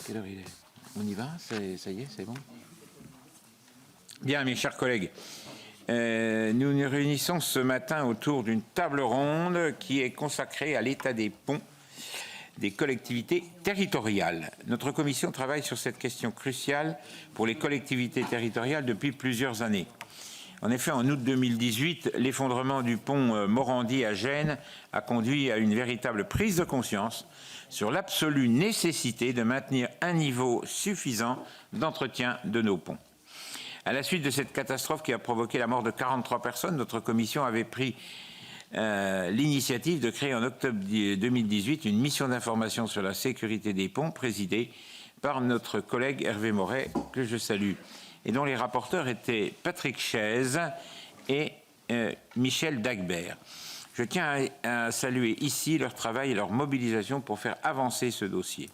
Quelle heure il est? On y va? Ça y est, c'est bon? Bien, mes chers collègues, nous nous réunissons ce matin autour d'une table ronde qui est consacrée à l'état des ponts des collectivités territoriales. Notre commission travaille sur cette question cruciale pour les collectivités territoriales depuis plusieurs années. En effet, en août 2018, l'effondrement du pont Morandi à Gênes a conduit à une véritable prise de conscience sur l'absolue nécessité de maintenir un niveau suffisant d'entretien de nos ponts. À la suite de cette catastrophe qui a provoqué la mort de 43 personnes, notre commission avait pris l'initiative de créer en octobre 2018 une mission d'information sur la sécurité des ponts présidée par notre collègue Hervé Moret, que je salue, et dont les rapporteurs étaient Patrick Chaise et Michel Dagbert. Je tiens à saluer ici leur travail et leur mobilisation pour faire avancer ce dossier.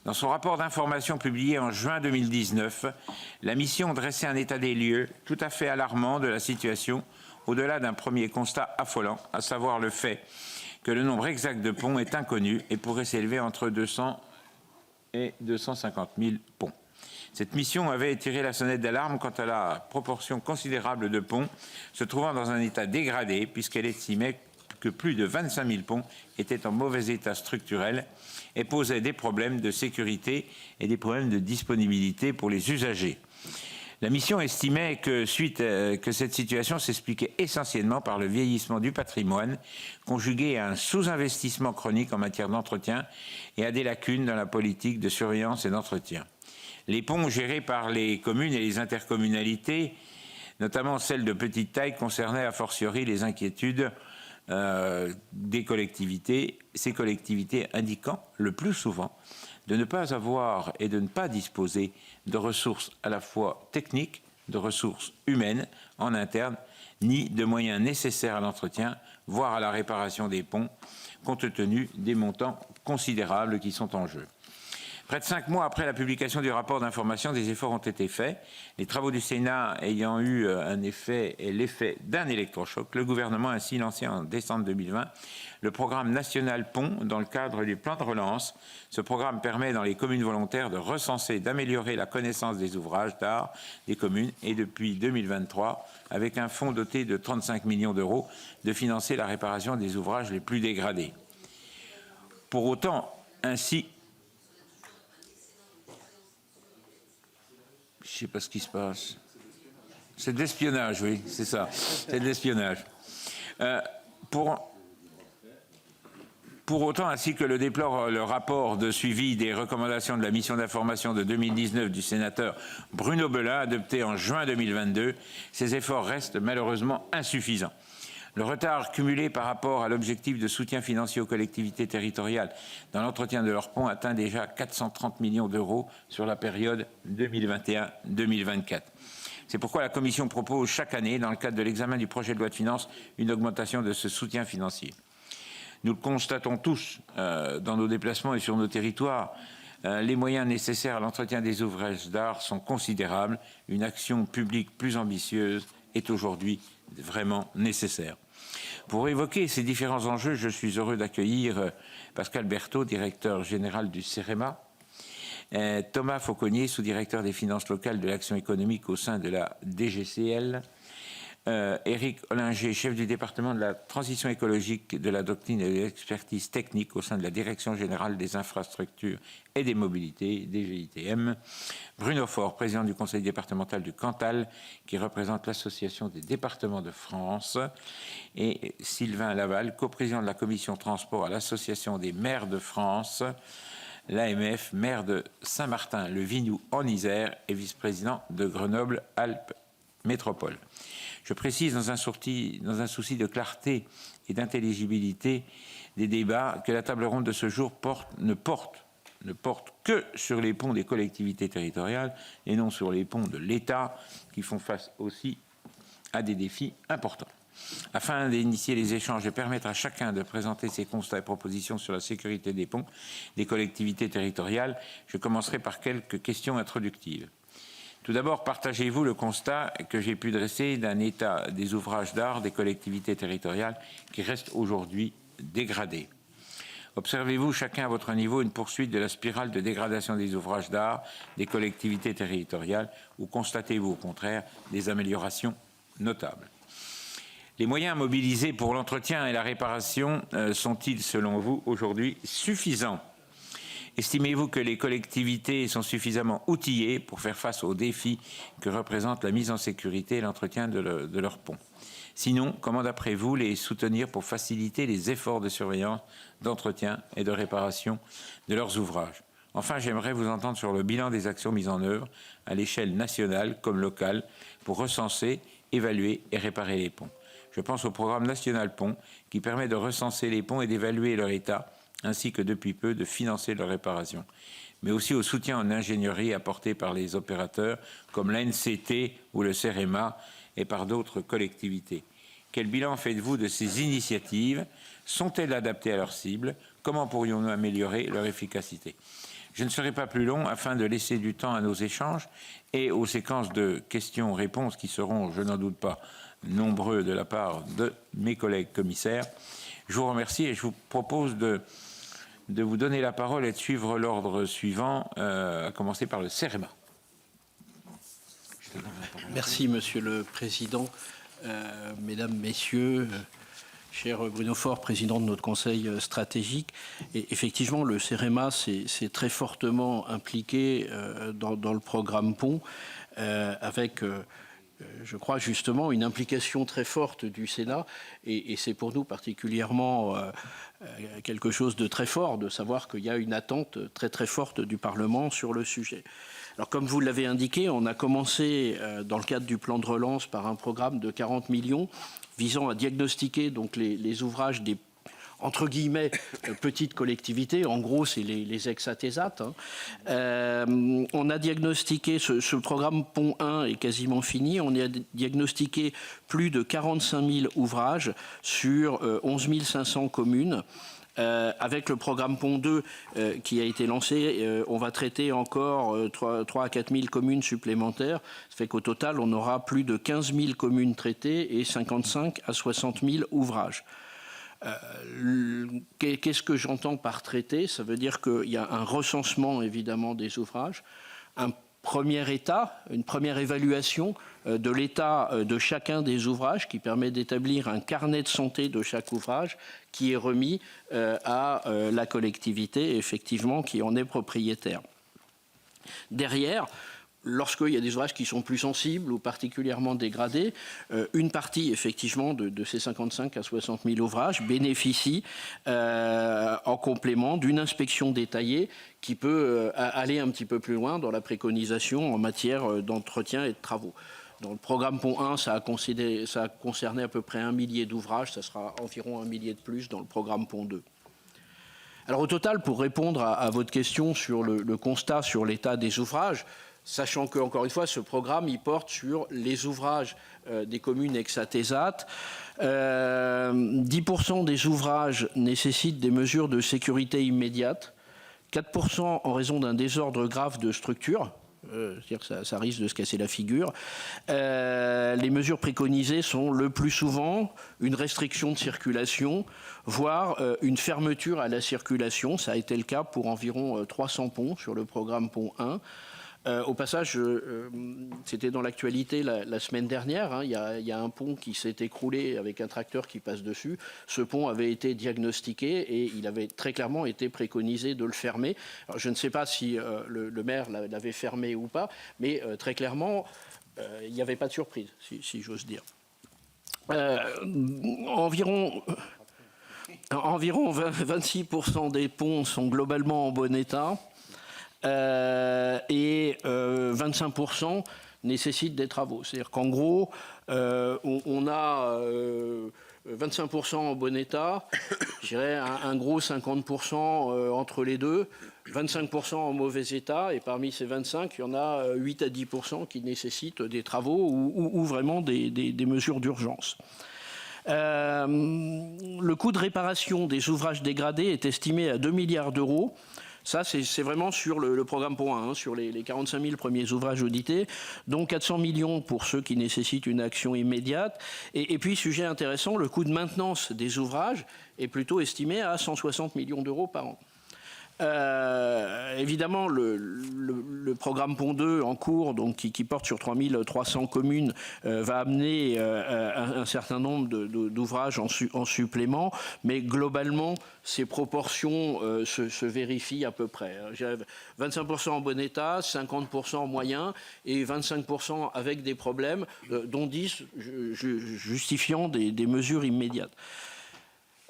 Dans son rapport d'information publié en juin 2019, la mission dressait un état des lieux tout à fait alarmant de la situation, au-delà d'un premier constat affolant, à savoir le fait que le nombre exact de ponts est inconnu et pourrait s'élever entre 200 et 250 000 ponts. Cette mission avait tiré la sonnette d'alarme quant à la proportion considérable de ponts se trouvant dans un état dégradé, puisqu'elle estimait que plus de 25 000 ponts étaient en mauvais état structurel et posaient des problèmes de sécurité et des problèmes de disponibilité pour les usagers. La mission estimait que cette situation s'expliquait essentiellement par le vieillissement du patrimoine, conjugué à un sous-investissement chronique en matière d'entretien et à des lacunes dans la politique de surveillance et d'entretien. Les ponts gérés par les communes et les intercommunalités, notamment celles de petite taille, concernaient a fortiori les inquiétudes des collectivités, ces collectivités indiquant le plus souvent de ne pas avoir et de ne pas disposer de ressources à la fois techniques, de ressources humaines en interne, ni de moyens nécessaires à l'entretien, voire à la réparation des ponts, compte tenu des montants considérables qui sont en jeu. Près de 5 mois après la publication du rapport d'information, des efforts ont été faits. Les travaux du Sénat ayant eu l'effet d'un électrochoc, le gouvernement a ainsi lancé en décembre 2020 le programme national Ponts dans le cadre du plan de relance. Ce programme permet dans les communes volontaires de recenser, d'améliorer la connaissance des ouvrages d'art des communes et depuis 2023, avec un fonds doté de 35 millions d'euros, de financer la réparation des ouvrages les plus dégradés. Pour autant, ainsi, je ne sais pas ce qui se passe. C'est de l'espionnage, oui, c'est ça. C'est de l'espionnage. Pour autant, ainsi que le déplore le rapport de suivi des recommandations de la mission d'information de 2019 du sénateur Bruno Belin, adopté en juin 2022, ces efforts restent malheureusement insuffisants. Le retard cumulé par rapport à l'objectif de soutien financier aux collectivités territoriales dans l'entretien de leurs ponts atteint déjà 430 millions d'euros sur la période 2021-2024. C'est pourquoi la Commission propose chaque année, dans le cadre de l'examen du projet de loi de finances, une augmentation de ce soutien financier. Nous le constatons tous dans nos déplacements et sur nos territoires. Les moyens nécessaires à l'entretien des ouvrages d'art sont considérables. Une action publique plus ambitieuse est aujourd'hui vraiment nécessaire. Pour évoquer ces différents enjeux, je suis heureux d'accueillir Pascal Berthaud, directeur général du CEREMA, Thomas Fauconnier, sous-directeur des finances locales de l'action économique au sein de la DGCL, Éric Ollinger, chef du département de la transition écologique, de la doctrine et de l'expertise technique au sein de la Direction générale des infrastructures et des mobilités, DGITM, Bruno Faure, président du conseil départemental du Cantal, qui représente l'Association des départements de France, et Sylvain Laval, coprésident de la commission transport à l'Association des maires de France, l'AMF, maire de Saint-Martin-le-Vignoux en Isère et vice-président de Grenoble-Alpes Métropole. Je précise dans un souci de clarté et d'intelligibilité des débats que la table ronde de ce jour ne porte que sur les ponts des collectivités territoriales et non sur les ponts de l'État qui font face aussi à des défis importants. Afin d'initier les échanges et permettre à chacun de présenter ses constats et propositions sur la sécurité des ponts des collectivités territoriales, je commencerai par quelques questions introductives. Tout d'abord, partagez-vous le constat que j'ai pu dresser d'un état des ouvrages d'art des collectivités territoriales qui reste aujourd'hui dégradé? Observez-vous chacun à votre niveau une poursuite de la spirale de dégradation des ouvrages d'art des collectivités territoriales ou constatez-vous au contraire des améliorations notables? Les moyens mobilisés pour l'entretien et la réparation sont-ils selon vous aujourd'hui suffisants? Estimez-vous que les collectivités sont suffisamment outillées pour faire face aux défis que représente la mise en sécurité et l'entretien de leurs ponts? Sinon, comment d'après vous les soutenir pour faciliter les efforts de surveillance, d'entretien et de réparation de leurs ouvrages? Enfin, j'aimerais vous entendre sur le bilan des actions mises en œuvre à l'échelle nationale comme locale pour recenser, évaluer et réparer les ponts. Je pense au programme national Ponts qui permet de recenser les ponts et d'évaluer leur état, ainsi que depuis peu de financer leur réparation, mais aussi au soutien en ingénierie apporté par les opérateurs comme l'ANCT ou le CEREMA et par d'autres collectivités. Quel bilan faites-vous de ces initiatives? Sont-elles adaptées à leur cible? Comment pourrions-nous améliorer leur efficacité? Je ne serai pas plus long afin de laisser du temps à nos échanges et aux séquences de questions-réponses qui seront, je n'en doute pas, nombreux de la part de mes collègues commissaires. Je vous remercie et je vous propose de vous donner la parole et de suivre l'ordre suivant, à commencer par le CEREMA. Merci Monsieur le Président, Mesdames, Messieurs, cher Bruno Faure, Président de notre Conseil stratégique. Et effectivement, le CEREMA s'est très fortement impliqué dans le programme Ponts avec... je crois justement une implication très forte du Sénat et c'est pour nous particulièrement quelque chose de très fort de savoir qu'il y a une attente très très forte du Parlement sur le sujet. Alors comme vous l'avez indiqué, on a commencé dans le cadre du plan de relance par un programme de 40 millions visant à diagnostiquer donc les ouvrages des entre guillemets, petites collectivités, en gros c'est les ex-ATESAT. On a diagnostiqué, ce programme Pont 1 est quasiment fini, on a diagnostiqué plus de 45 000 ouvrages sur 11 500 communes. Avec le programme Pont 2 qui a été lancé, on va traiter encore 3 à 4 000 communes supplémentaires. Ça fait qu'au total, on aura plus de 15 000 communes traitées et 55 à 60 000 ouvrages. Qu'est-ce que j'entends par traité? Ça veut dire qu'il y a un recensement évidemment des ouvrages, un premier état, une première évaluation de l'état de chacun des ouvrages qui permet d'établir un carnet de santé de chaque ouvrage qui est remis à la collectivité effectivement qui en est propriétaire. Derrière, lorsqu'il y a des ouvrages qui sont plus sensibles ou particulièrement dégradés, une partie effectivement de ces 55 à 60 000 ouvrages bénéficie en complément d'une inspection détaillée qui peut aller un petit peu plus loin dans la préconisation en matière d'entretien et de travaux. Dans le programme Pont 1, ça a concerné à peu près 1 millier d'ouvrages, ça sera environ 1 millier de plus dans le programme Pont 2. Alors au total, pour répondre à votre question sur le constat sur l'état des ouvrages, sachant que, encore une fois, ce programme, il porte sur les ouvrages des communes ex-ATESAT. 10% des ouvrages nécessitent des mesures de sécurité immédiates, 4% en raison d'un désordre grave de structure, c'est-à-dire que ça risque de se casser la figure. Les mesures préconisées sont le plus souvent une restriction de circulation, voire une fermeture à la circulation. Ça a été le cas pour environ 300 ponts sur le programme Pont 1. Au passage, c'était dans l'actualité la semaine dernière, hein, il y a un pont qui s'est écroulé avec un tracteur qui passe dessus. Ce pont avait été diagnostiqué et il avait très clairement été préconisé de le fermer. Alors, je ne sais pas si le maire l'avait fermé ou pas, mais très clairement, il n'y avait pas de surprise, si j'ose dire. Environ 26% des ponts sont globalement en bon état. Et 25% nécessitent des travaux. C'est-à-dire qu'en gros, on a 25% en bon état, je dirais un gros 50% entre les deux, 25% en mauvais état, et parmi ces 25, il y en a 8 à 10% qui nécessitent des travaux ou vraiment des mesures d'urgence. Le coût de réparation des ouvrages dégradés est estimé à 2 milliards d'euros. Ça, c'est vraiment sur le programme Pont 1, hein, sur les 45 000 premiers ouvrages audités, dont 400 millions pour ceux qui nécessitent une action immédiate. Et puis, sujet intéressant, le coût de maintenance des ouvrages est plutôt estimé à 160 millions d'euros par an. Évidemment, le programme Pont 2 en cours, donc, qui porte sur 3300 communes, va amener un certain nombre d'ouvrages en supplément, mais globalement, ces proportions se vérifient à peu près. 25% en bon état, 50% en moyen et 25% avec des problèmes, dont 10 justifiant des mesures immédiates.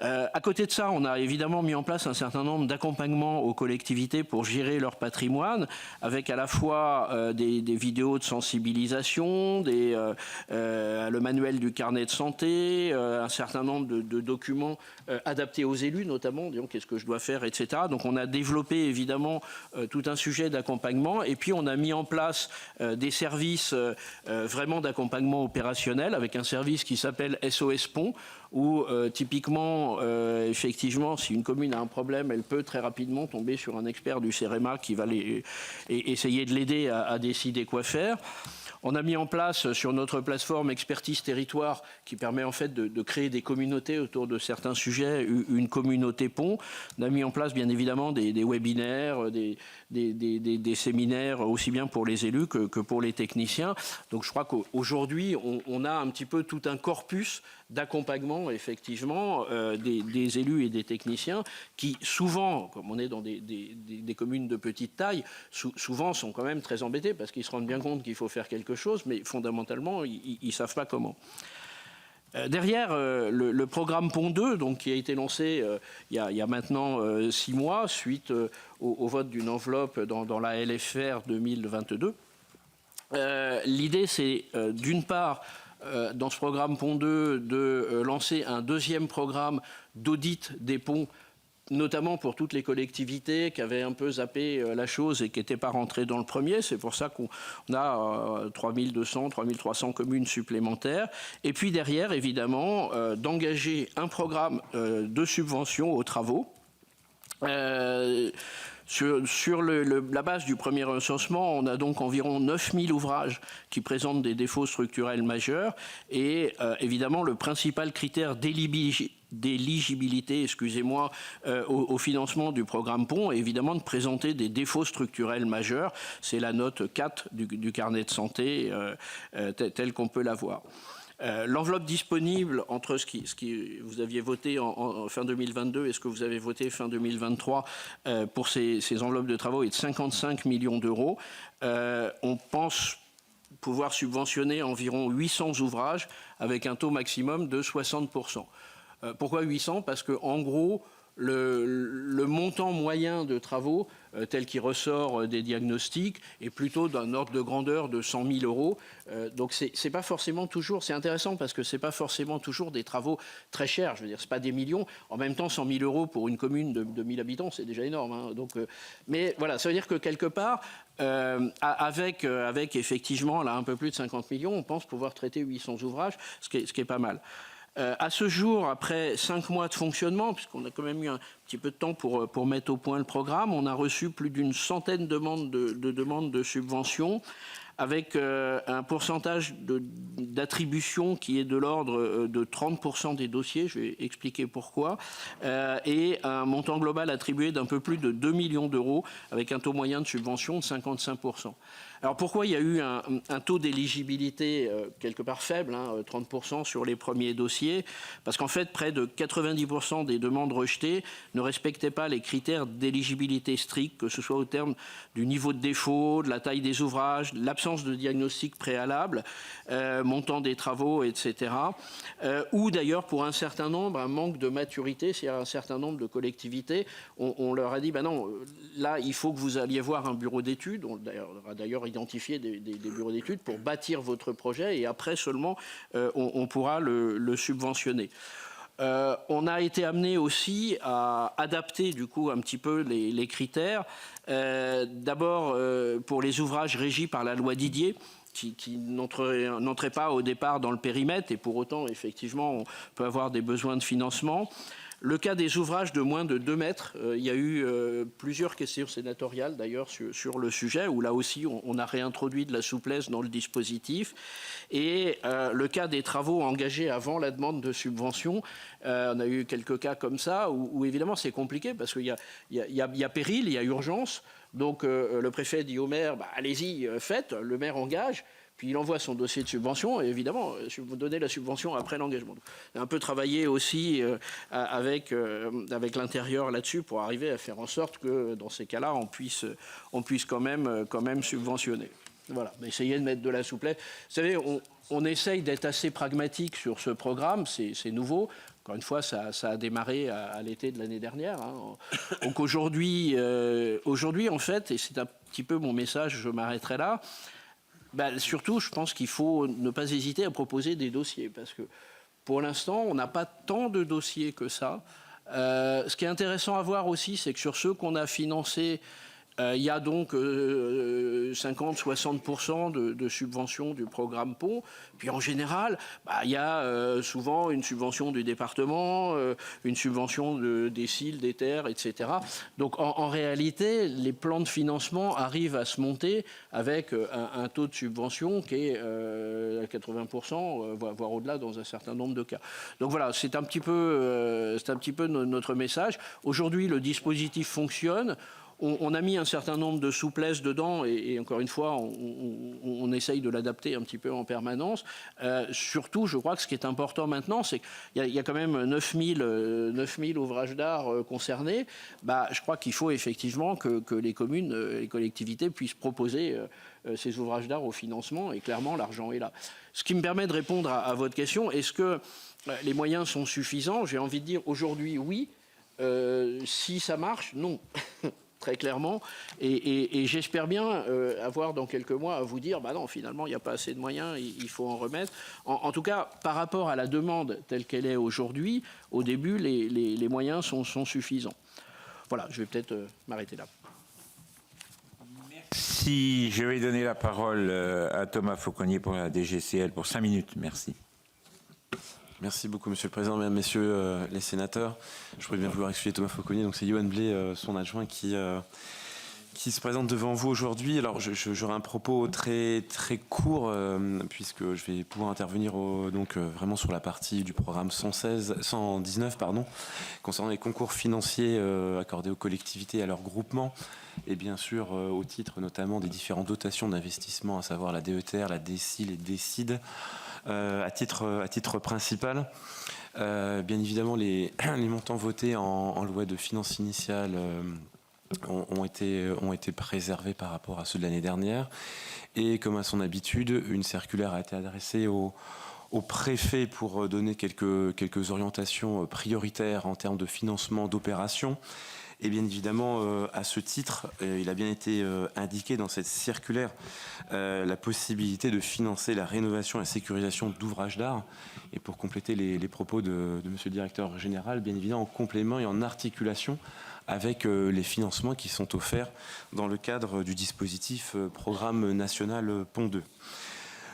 À côté de ça, on a évidemment mis en place un certain nombre d'accompagnements aux collectivités pour gérer leur patrimoine, avec à la fois des vidéos de sensibilisation, le manuel du carnet de santé, un certain nombre de documents adaptés aux élus, notamment, disons, qu'est-ce que je dois faire, etc. Donc on a développé évidemment tout un sujet d'accompagnement, et puis on a mis en place des services vraiment d'accompagnement opérationnel, avec un service qui s'appelle SOS Pont, où typiquement, effectivement, si une commune a un problème, elle peut très rapidement tomber sur un expert du CEREMA qui va essayer de l'aider à décider quoi faire. On a mis en place sur notre plateforme Expertise Territoire, qui permet en fait de créer des communautés autour de certains sujets, une communauté pont. On a mis en place bien évidemment des webinaires, des séminaires aussi bien pour les élus que pour les techniciens. Donc je crois qu'aujourd'hui, on a un petit peu tout un corpus d'accompagnement effectivement des élus et des techniciens qui souvent, comme on est dans des communes de petite taille, souvent sont quand même très embêtés parce qu'ils se rendent bien compte qu'il faut faire quelque chose, mais fondamentalement, ils ne savent pas comment. Derrière, le programme Pont 2, donc, qui a été lancé il y a maintenant 6 mois, suite au vote d'une enveloppe dans la LFR 2022, l'idée, c'est d'une part, dans ce programme Pont 2, de lancer un deuxième programme d'audit des ponts, notamment pour toutes les collectivités qui avaient un peu zappé la chose et qui n'étaient pas rentrées dans le premier. C'est pour ça qu'on a 3200, 3300 communes supplémentaires. Et puis derrière, évidemment, d'engager un programme de subvention aux travaux. Sur la base du premier recensement, on a donc environ 9000 ouvrages qui présentent des défauts structurels majeurs et évidemment le principal critère d'éligibilité, excusez-moi, au financement du programme Pont est évidemment de présenter des défauts structurels majeurs. C'est la note 4 du carnet de santé tel qu'on peut la voir. L'enveloppe disponible entre ce qui vous aviez voté en fin 2022 et ce que vous avez voté fin 2023 pour ces enveloppes de travaux est de 55 millions d'euros. On pense pouvoir subventionner environ 800 ouvrages avec un taux maximum de 60%. Pourquoi 800 ? Parce qu'en gros, le montant moyen de travaux tel qu'il ressort des diagnostics est plutôt d'un ordre de grandeur de 100 000 euros. Donc c'est pas forcément toujours, c'est intéressant parce que c'est pas forcément toujours des travaux très chers. Je veux dire, c'est pas des millions. En même temps, 100 000 euros pour une commune de 1000 habitants, c'est déjà énorme. Hein. Donc, mais voilà, ça veut dire que quelque part, avec effectivement là un peu plus de 50 millions, on pense pouvoir traiter 800 ouvrages, ce qui est pas mal. À ce jour, après 5 mois de fonctionnement, puisqu'on a quand même eu un petit peu de temps pour mettre au point le programme, on a reçu plus d'une centaine de demandes de subventions, avec un pourcentage d'attribution qui est de l'ordre de 30% des dossiers, je vais expliquer pourquoi, et un montant global attribué d'un peu plus de 2 millions d'euros, avec un taux moyen de subvention de 55%. Alors pourquoi il y a eu un taux d'éligibilité quelque part faible, hein, 30% sur les premiers dossiers? Parce qu'en fait, près de 90% des demandes rejetées ne respectaient pas les critères d'éligibilité stricts, que ce soit au terme du niveau de défaut, de la taille des ouvrages, de l'absence de diagnostic préalable, montant des travaux, etc. Ou d'ailleurs, pour un certain nombre, un manque de maturité, c'est-à-dire un certain nombre de collectivités, on leur a dit, ben non, là, il faut que vous alliez voir un bureau d'études, on a d'ailleurs identifié des bureaux d'études pour bâtir votre projet et après seulement on pourra le subventionner. On a été amené aussi à adapter du coup un petit peu les critères. D'abord pour les ouvrages régis par la loi Didier, qui n'entraient pas au départ dans le périmètre et pour autant effectivement on peut avoir des besoins de financement. Le cas des ouvrages de moins de 2 mètres, il y a eu plusieurs questions sénatoriales d'ailleurs sur le sujet, où là aussi on a réintroduit de la souplesse dans le dispositif. Et le cas des travaux engagés avant la demande de subvention, on a eu quelques cas comme ça, où évidemment c'est compliqué, parce qu'il y a péril, il y a urgence. Donc le préfet dit au maire, allez-y, faites, le maire engage. Puis il envoie son dossier de subvention et évidemment, vous donnez la subvention après l'engagement. On a un peu travaillé aussi avec l'intérieur là-dessus pour arriver à faire en sorte que dans ces cas-là, on puisse quand même subventionner. Voilà, essayer de mettre de la souplesse. Vous savez, on essaye d'être assez pragmatique sur ce programme, c'est nouveau. Encore une fois, ça a démarré à l'été de l'année dernière. Donc aujourd'hui, en fait, et c'est un petit peu mon message, je m'arrêterai là, surtout, je pense qu'il faut ne pas hésiter à proposer des dossiers, parce que pour l'instant, on n'a pas tant de dossiers que ça. Ce qui est intéressant à voir aussi, c'est que sur ceux qu'on a financés, il y a donc 50-60% de subventions du programme Pont. Puis en général, il y a souvent une subvention du département, une subvention des CIL, des terres, etc. Donc en réalité, les plans de financement arrivent à se monter avec un taux de subvention qui est à 80%, voire au-delà dans un certain nombre de cas. Donc voilà, c'est un petit peu notre message. Aujourd'hui, le dispositif fonctionne. On a mis un certain nombre de souplesses dedans et encore une fois, on essaye de l'adapter un petit peu en permanence. Surtout, je crois que ce qui est important maintenant, c'est qu'il y a quand même 9000 ouvrages d'art concernés. Je crois qu'il faut effectivement que les communes, les collectivités puissent proposer ces ouvrages d'art au financement et clairement, l'argent est là. Ce qui me permet de répondre à votre question, est-ce que les moyens sont suffisants? J'ai envie de dire aujourd'hui, oui. Si ça marche, non. Très clairement, et j'espère bien avoir dans quelques mois à vous dire non, finalement il n'y a pas assez de moyens, il faut en remettre. En tout cas, par rapport à la demande telle qu'elle est aujourd'hui, au début les moyens sont suffisants. Voilà, je vais peut-être m'arrêter là. Merci. Je vais donner la parole à Thomas Fauconnier pour la DGCL pour 5 minutes. Merci. Merci beaucoup, Monsieur le Président, Mesdames, Messieurs les sénateurs. Je pourrais bien vouloir excuser Thomas Fauconnier. Donc c'est Yoann Blé, son adjoint, qui se présente devant vous aujourd'hui. Alors j'aurai un propos très court puisque je vais pouvoir intervenir vraiment sur la partie du programme 119 concernant les concours financiers accordés aux collectivités et à leurs groupements et bien sûr au titre notamment des différentes dotations d'investissement, à savoir la DETR, la DSIL et DSID. À titre principal, bien évidemment, les montants votés en loi de finances initiale ont été préservés par rapport à ceux de l'année dernière. Et comme à son habitude, une circulaire a été adressée au préfet pour donner quelques orientations prioritaires en termes de financement d'opérations. Et bien évidemment, à ce titre, il a bien été indiqué dans cette circulaire la possibilité de financer la rénovation et la sécurisation d'ouvrages d'art. Et pour compléter les propos de Monsieur le Directeur Général, bien évidemment en complément et en articulation avec les financements qui sont offerts dans le cadre du dispositif Programme National Pont 2.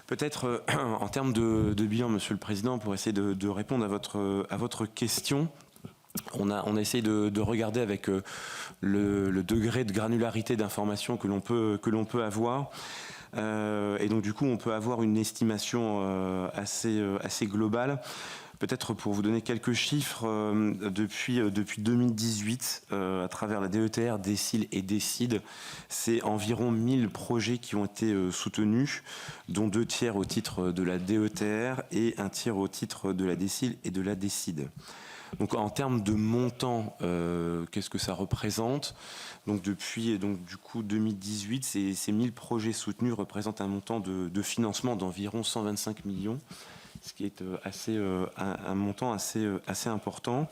Peut-être en termes de bilan, Monsieur le Président, pour essayer de répondre à votre question. On a essayé de regarder avec le degré de granularité d'information que l'on peut avoir. Et donc du coup, on peut avoir une estimation assez globale. Peut-être pour vous donner quelques chiffres, depuis 2018, à travers la DETR, DSIL et DSID, c'est environ 1000 projets qui ont été soutenus, dont 2 tiers au titre de la DETR et 1 tiers au titre de la DSIL et de la DSID. Donc en termes de montant, qu'est-ce que ça représente? Donc depuis du coup 2018, ces 1000 projets soutenus représentent un montant de financement d'environ 125 millions, ce qui est un montant assez important.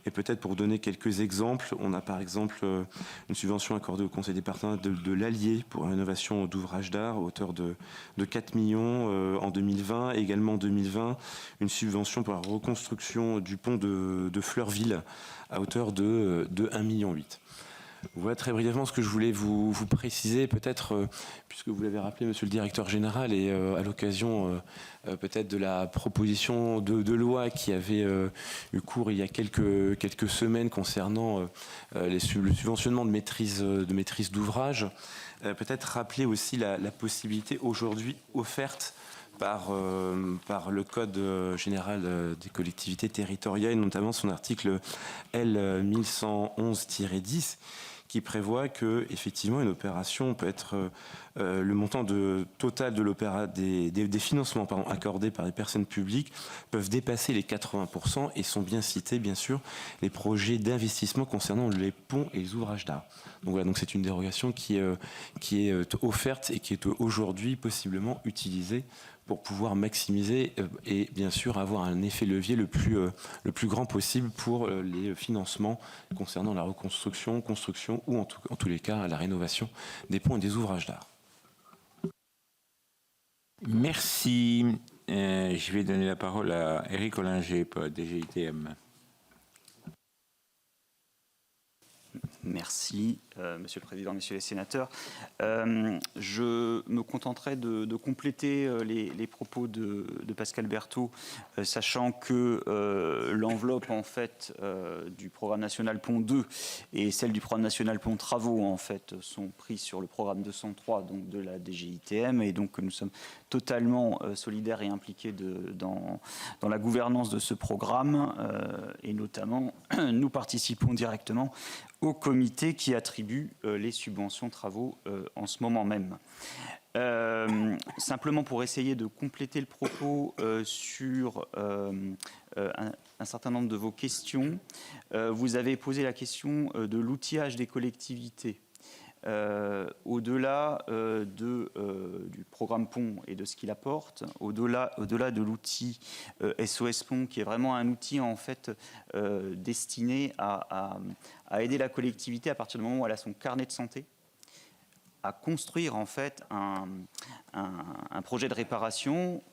Et peut-être pour vous donner quelques exemples, on a par exemple une subvention accordée au conseil départemental de l'Allier pour la rénovation d'ouvrages d'art à hauteur de 4 millions en 2020. Et également en 2020, une subvention pour la reconstruction du pont de Fleurville à hauteur de 1,8 million. Voilà très brièvement ce que je voulais vous préciser, peut-être, puisque vous l'avez rappelé, monsieur le directeur général, et à l'occasion peut-être de la proposition de loi qui avait eu cours il y a quelques semaines concernant le subventionnement de maîtrise d'ouvrage, peut-être rappeler aussi la possibilité aujourd'hui offerte par le Code général des collectivités territoriales, notamment son article L 1111-10, qui prévoit que effectivement une opération peut être le montant total de des financements accordés par les personnes publiques peuvent dépasser les 80% et sont bien cités bien sûr les projets d'investissement concernant les ponts et les ouvrages d'art. Donc voilà, donc c'est une dérogation qui est offerte et qui est aujourd'hui possiblement utilisée pour pouvoir maximiser et bien sûr avoir un effet levier le plus grand possible pour les financements concernant la reconstruction, construction ou en tous les cas la rénovation des ponts et des ouvrages d'art. Merci. Je vais donner la parole à Éric Ollinger, DGITM. Merci, Monsieur le Président, Messieurs les sénateurs. Je me contenterai de compléter les propos de Pascal Berthaud, sachant que l'enveloppe en fait du programme national Pont 2 et celle du programme national Pont Travaux en fait sont prises sur le programme 203 donc de la DGITM, et donc nous sommes totalement solidaires et impliqués dans la gouvernance de ce programme, et notamment nous participons directement au comité qui attribue les subventions travaux en ce moment même. Simplement pour essayer de compléter le propos sur un certain nombre de vos questions, vous avez posé la question de l'outillage des collectivités. Au-delà du programme Pont et de ce qu'il apporte, au-delà de l'outil SOS Pont, qui est vraiment un outil en fait destiné à aider la collectivité à partir du moment où elle a son carnet de santé, à construire en fait un projet de réparation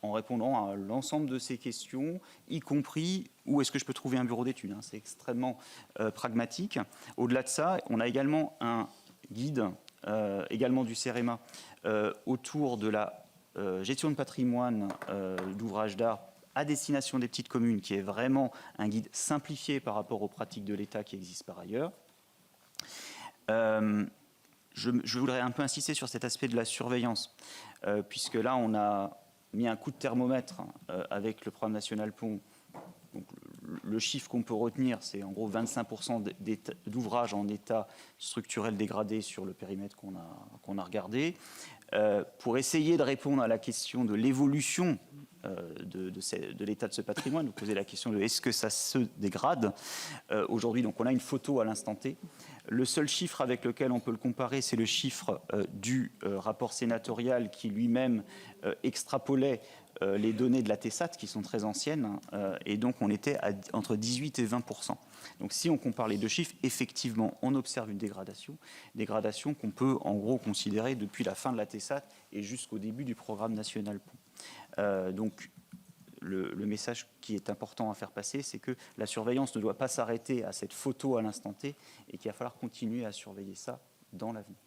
en répondant à l'ensemble de ces questions, y compris où est-ce que je peux trouver un bureau d'études. C'est extrêmement pragmatique. Au-delà de ça, on a également un guide, également du CEREMA, autour de la gestion de patrimoine d'ouvrages d'art à destination des petites communes, qui est vraiment un guide simplifié par rapport aux pratiques de l'État qui existent par ailleurs. Je voudrais un peu insister sur cet aspect de la surveillance, puisque là, on a mis un coup de thermomètre avec le programme national Pont. Donc, le chiffre qu'on peut retenir, c'est en gros 25% d'ouvrages en état structurel dégradé sur le périmètre qu'on a regardé. Pour essayer de répondre à la question de l'évolution de l'état de ce patrimoine, vous posez la question de est-ce que ça se dégrade aujourd'hui. Donc on a une photo à l'instant T. Le seul chiffre avec lequel on peut le comparer, c'est le chiffre du rapport sénatorial qui lui-même extrapolait les données de la TESAT qui sont très anciennes, et donc on était entre 18 et 20%. Donc si on compare les deux chiffres, effectivement on observe une dégradation qu'on peut en gros considérer depuis la fin de la TESAT et jusqu'au début du programme national Pont. Donc le message qui est important à faire passer, c'est que la surveillance ne doit pas s'arrêter à cette photo à l'instant T et qu'il va falloir continuer à surveiller ça dans l'avenir.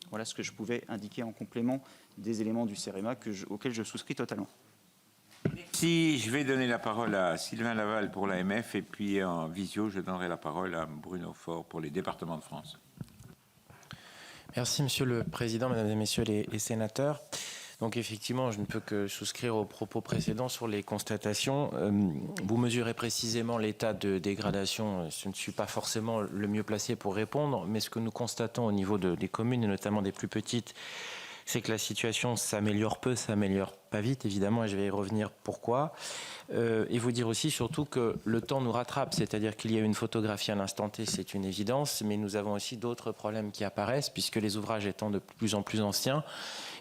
Voilà ce que je pouvais indiquer en complément des éléments du CEREMA auxquels je souscris totalement. Merci. Je vais donner la parole à Sylvain Laval pour l'AMF, et puis en visio, je donnerai la parole à Bruno Faure pour les départements de France. Merci Monsieur le Président, Mesdames et Messieurs les sénateurs. Donc effectivement, je ne peux que souscrire aux propos précédents sur les constatations. Vous mesurez précisément l'état de dégradation. Je ne suis pas forcément le mieux placé pour répondre, mais ce que nous constatons au niveau des communes, et notamment des plus petites, c'est que la situation s'améliore peu, s'améliore pas vite, évidemment, et je vais y revenir pourquoi. Et vous dire aussi surtout que le temps nous rattrape, c'est-à-dire qu'il y a une photographie à l'instant T, c'est une évidence, mais nous avons aussi d'autres problèmes qui apparaissent, puisque les ouvrages étant de plus en plus anciens,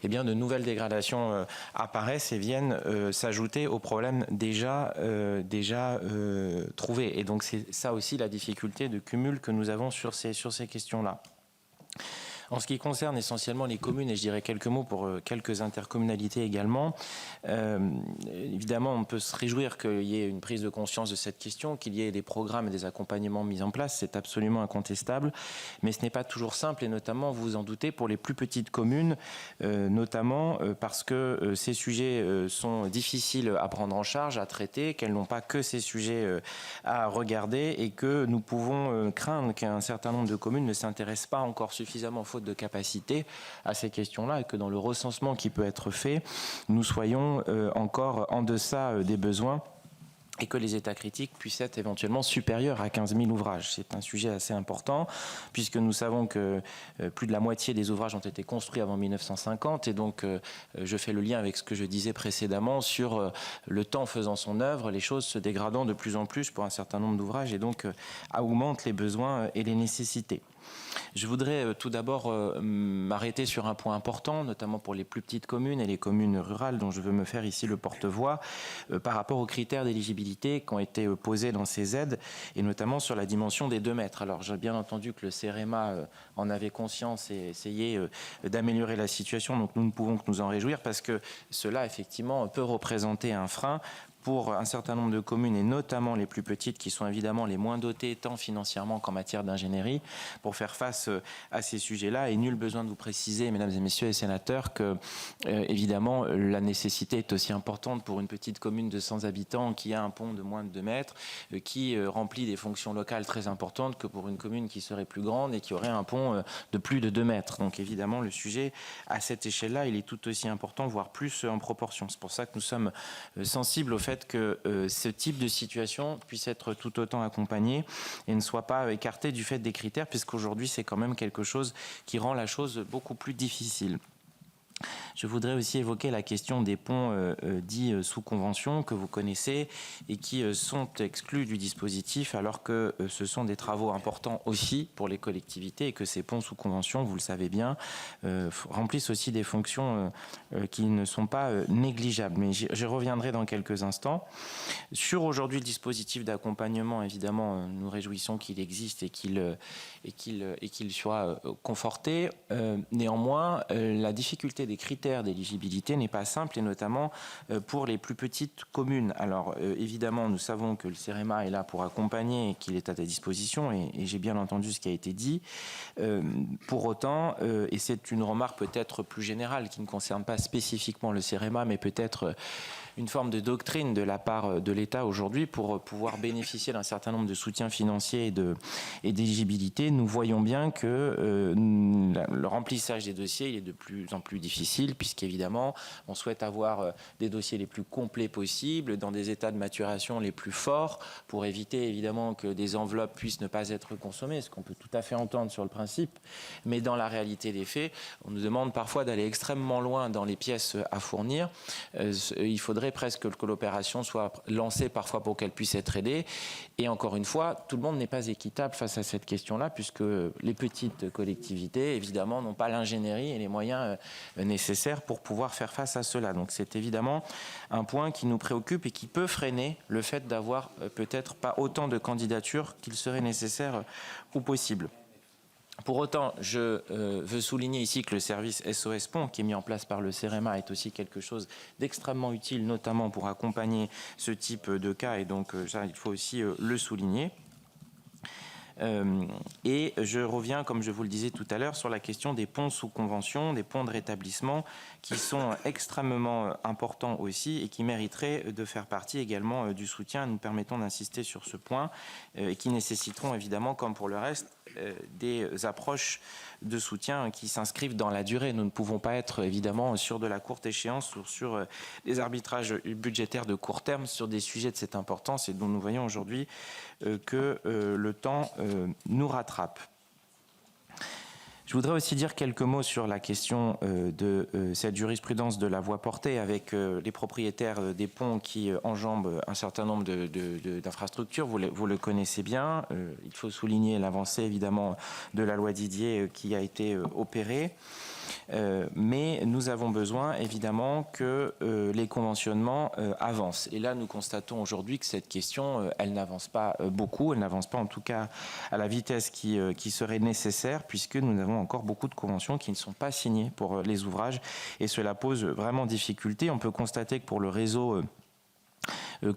eh bien, de nouvelles dégradations apparaissent et viennent s'ajouter aux problèmes déjà trouvés. Et donc c'est ça aussi la difficulté de cumul que nous avons sur ces questions-là. En ce qui concerne essentiellement les communes, et je dirais quelques mots pour quelques intercommunalités également, évidemment, on peut se réjouir qu'il y ait une prise de conscience de cette question, qu'il y ait des programmes et des accompagnements mis en place, c'est absolument incontestable, mais ce n'est pas toujours simple, et notamment, vous vous en doutez, pour les plus petites communes, notamment parce que ces sujets sont difficiles à prendre en charge, à traiter, qu'elles n'ont pas que ces sujets à regarder, et que nous pouvons craindre qu'un certain nombre de communes ne s'intéressent pas encore suffisamment, faute de capacité, à ces questions-là, et que dans le recensement qui peut être fait, nous soyons encore en deçà des besoins, et que les états critiques puissent être éventuellement supérieurs à 15 000 ouvrages. C'est un sujet assez important, puisque nous savons que plus de la moitié des ouvrages ont été construits avant 1950, et donc je fais le lien avec ce que je disais précédemment sur le temps faisant son œuvre, les choses se dégradant de plus en plus pour un certain nombre d'ouvrages, et donc augmentent les besoins et les nécessités. Je voudrais tout d'abord m'arrêter sur un point important, notamment pour les plus petites communes et les communes rurales, dont je veux me faire ici le porte-voix, par rapport aux critères d'éligibilité qui ont été posés dans ces aides, et notamment sur la dimension des 2 mètres. Alors j'ai bien entendu que le CEREMA en avait conscience et essayait d'améliorer la situation, donc nous ne pouvons que nous en réjouir, parce que cela effectivement peut représenter un frein pour un certain nombre de communes, et notamment les plus petites, qui sont évidemment les moins dotées tant financièrement qu'en matière d'ingénierie, pour faire face à ces sujets-là. Et nul besoin de vous préciser, mesdames et messieurs les sénateurs, que évidemment la nécessité est aussi importante pour une petite commune de 100 habitants qui a un pont de moins de 2 mètres, qui remplit des fonctions locales très importantes, que pour une commune qui serait plus grande et qui aurait un pont de plus de 2 mètres. Donc évidemment le sujet à cette échelle-là, il est tout aussi important, voire plus en proportion. C'est pour ça que nous sommes sensibles au fait que ce type de situation puisse être tout autant accompagné et ne soit pas écarté du fait des critères, puisqu'aujourd'hui c'est quand même quelque chose qui rend la chose beaucoup plus difficile. Je voudrais aussi évoquer la question des ponts dits sous convention que vous connaissez et qui sont exclus du dispositif, alors que ce sont des travaux importants aussi pour les collectivités, et que ces ponts sous convention, vous le savez bien, remplissent aussi des fonctions qui ne sont pas négligeables. Mais j'y reviendrai dans quelques instants. Sur aujourd'hui le dispositif d'accompagnement, évidemment, nous réjouissons qu'il existe et qu'il soit conforté. Néanmoins, la difficulté des critères d'éligibilité n'est pas simple, et notamment pour les plus petites communes. Alors évidemment, nous savons que le CEREMA est là pour accompagner et qu'il est à ta disposition, et j'ai bien entendu ce qui a été dit. Pour autant, et c'est une remarque peut-être plus générale qui ne concerne pas spécifiquement le CEREMA, mais peut-être une forme de doctrine de la part de l'État aujourd'hui pour pouvoir bénéficier d'un certain nombre de soutiens financiers et d'éligibilité, nous voyons bien que le remplissage des dossiers il est de plus en plus difficile, puisqu'évidemment on souhaite avoir des dossiers les plus complets possibles, dans des états de maturation les plus forts, pour éviter évidemment que des enveloppes puissent ne pas être consommées, ce qu'on peut tout à fait entendre sur le principe, mais dans la réalité des faits, on nous demande parfois d'aller extrêmement loin dans les pièces à fournir. Il faudrait presque que l'opération soit lancée parfois pour qu'elle puisse être aidée. Et encore une fois, tout le monde n'est pas équitable face à cette question-là, puisque les petites collectivités, évidemment, n'ont pas l'ingénierie et les moyens nécessaires pour pouvoir faire face à cela. Donc c'est évidemment un point qui nous préoccupe et qui peut freiner le fait d'avoir peut-être pas autant de candidatures qu'il serait nécessaire ou possible. Pour autant, je veux souligner ici que le service SOS Pont qui est mis en place par le CEREMA est aussi quelque chose d'extrêmement utile, notamment pour accompagner ce type de cas, et donc ça, il faut aussi le souligner. Et je reviens, comme je vous le disais tout à l'heure, sur la question des ponts sous convention, des ponts de rétablissement, qui sont extrêmement importants aussi et qui mériteraient de faire partie également du soutien. Nous permettons d'insister sur ce point et qui nécessiteront évidemment, comme pour le reste, des approches de soutien qui s'inscrivent dans la durée. Nous ne pouvons pas être évidemment sur de la courte échéance ou sur des arbitrages budgétaires de court terme sur des sujets de cette importance et dont nous voyons aujourd'hui que le temps nous rattrape. Je voudrais aussi dire quelques mots sur la question de cette jurisprudence de la voie portée avec les propriétaires des ponts qui enjambent un certain nombre d'infrastructures. Vous le connaissez bien. Il faut souligner l'avancée évidemment de la loi Didier qui a été opérée. mais nous avons besoin évidemment que les conventionnements avancent. Et là, nous constatons aujourd'hui que cette question, elle n'avance pas beaucoup, elle n'avance pas en tout cas à la vitesse qui serait nécessaire, puisque nous avons encore beaucoup de conventions qui ne sont pas signées pour les ouvrages, et cela pose vraiment difficulté. On peut constater que pour le réseau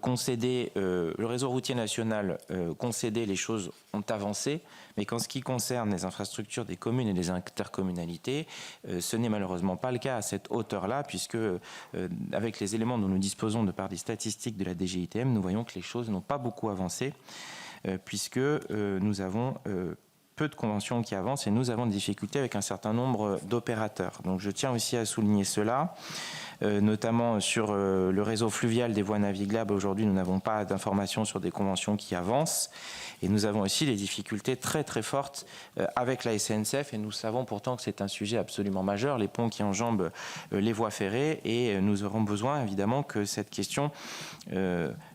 concédé, le réseau routier national concédé, les choses ont avancé, mais qu'en ce qui concerne les infrastructures des communes et des intercommunalités, ce n'est malheureusement pas le cas à cette hauteur-là, puisque avec les éléments dont nous disposons de par des statistiques de la DGITM, nous voyons que les choses n'ont pas beaucoup avancé, puisque nous avons peu de conventions qui avancent et nous avons des difficultés avec un certain nombre d'opérateurs. Donc je tiens aussi à souligner cela. Notamment sur le réseau fluvial des voies navigables. Aujourd'hui, nous n'avons pas d'informations sur des conventions qui avancent. Et nous avons aussi des difficultés très très fortes avec la SNCF. Et nous savons pourtant que c'est un sujet absolument majeur, les ponts qui enjambent les voies ferrées. Et nous aurons besoin évidemment que cette question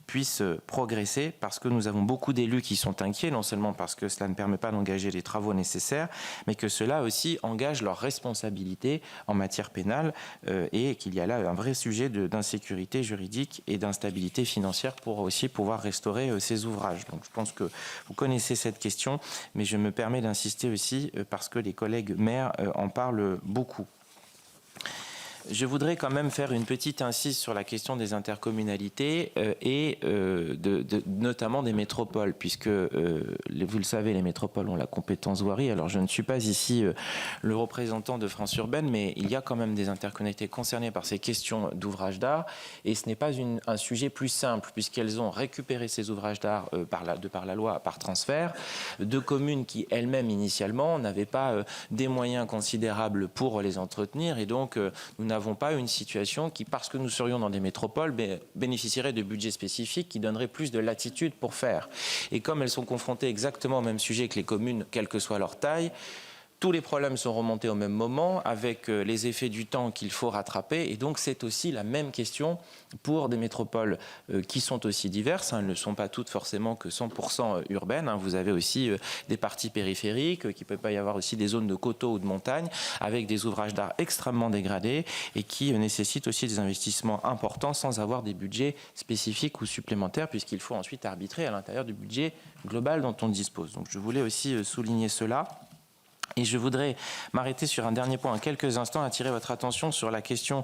puisse progresser, parce que nous avons beaucoup d'élus qui sont inquiets, non seulement parce que cela ne permet pas d'engager les travaux nécessaires, mais que cela aussi engage leurs responsabilités en matière pénale et qu'il y a là un vrai sujet d'insécurité juridique et d'instabilité financière pour aussi pouvoir restaurer ces ouvrages. Donc je pense que vous connaissez cette question, mais je me permets d'insister aussi parce que les collègues maires en parlent beaucoup. Je voudrais quand même faire une petite incise sur la question des intercommunalités et notamment des métropoles, puisque vous le savez, les métropoles ont la compétence voirie. Alors je ne suis pas ici le représentant de France Urbaine, mais il y a quand même des intercommunalités concernées par ces questions d'ouvrages d'art, et ce n'est pas un sujet plus simple, puisqu'elles ont récupéré ces ouvrages d'art de par la loi, par transfert, de communes qui elles-mêmes initialement n'avaient pas des moyens considérables pour les entretenir, et donc nous n'avons pas une situation qui, parce que nous serions dans des métropoles, bénéficierait de budgets spécifiques qui donneraient plus de latitude pour faire. Et comme elles sont confrontées exactement au même sujet que les communes, quelle que soit leur taille, tous les problèmes sont remontés au même moment, avec les effets du temps qu'il faut rattraper. Et donc c'est aussi la même question pour des métropoles qui sont aussi diverses. Elles ne sont pas toutes forcément que 100% urbaines. Vous avez aussi des parties périphériques, qu'il peut pas y avoir aussi des zones de coteaux ou de montagne, avec des ouvrages d'art extrêmement dégradés et qui nécessitent aussi des investissements importants sans avoir des budgets spécifiques ou supplémentaires, puisqu'il faut ensuite arbitrer à l'intérieur du budget global dont on dispose. Donc je voulais aussi souligner cela. Et je voudrais m'arrêter sur un dernier point en quelques instants, attirer votre attention sur la question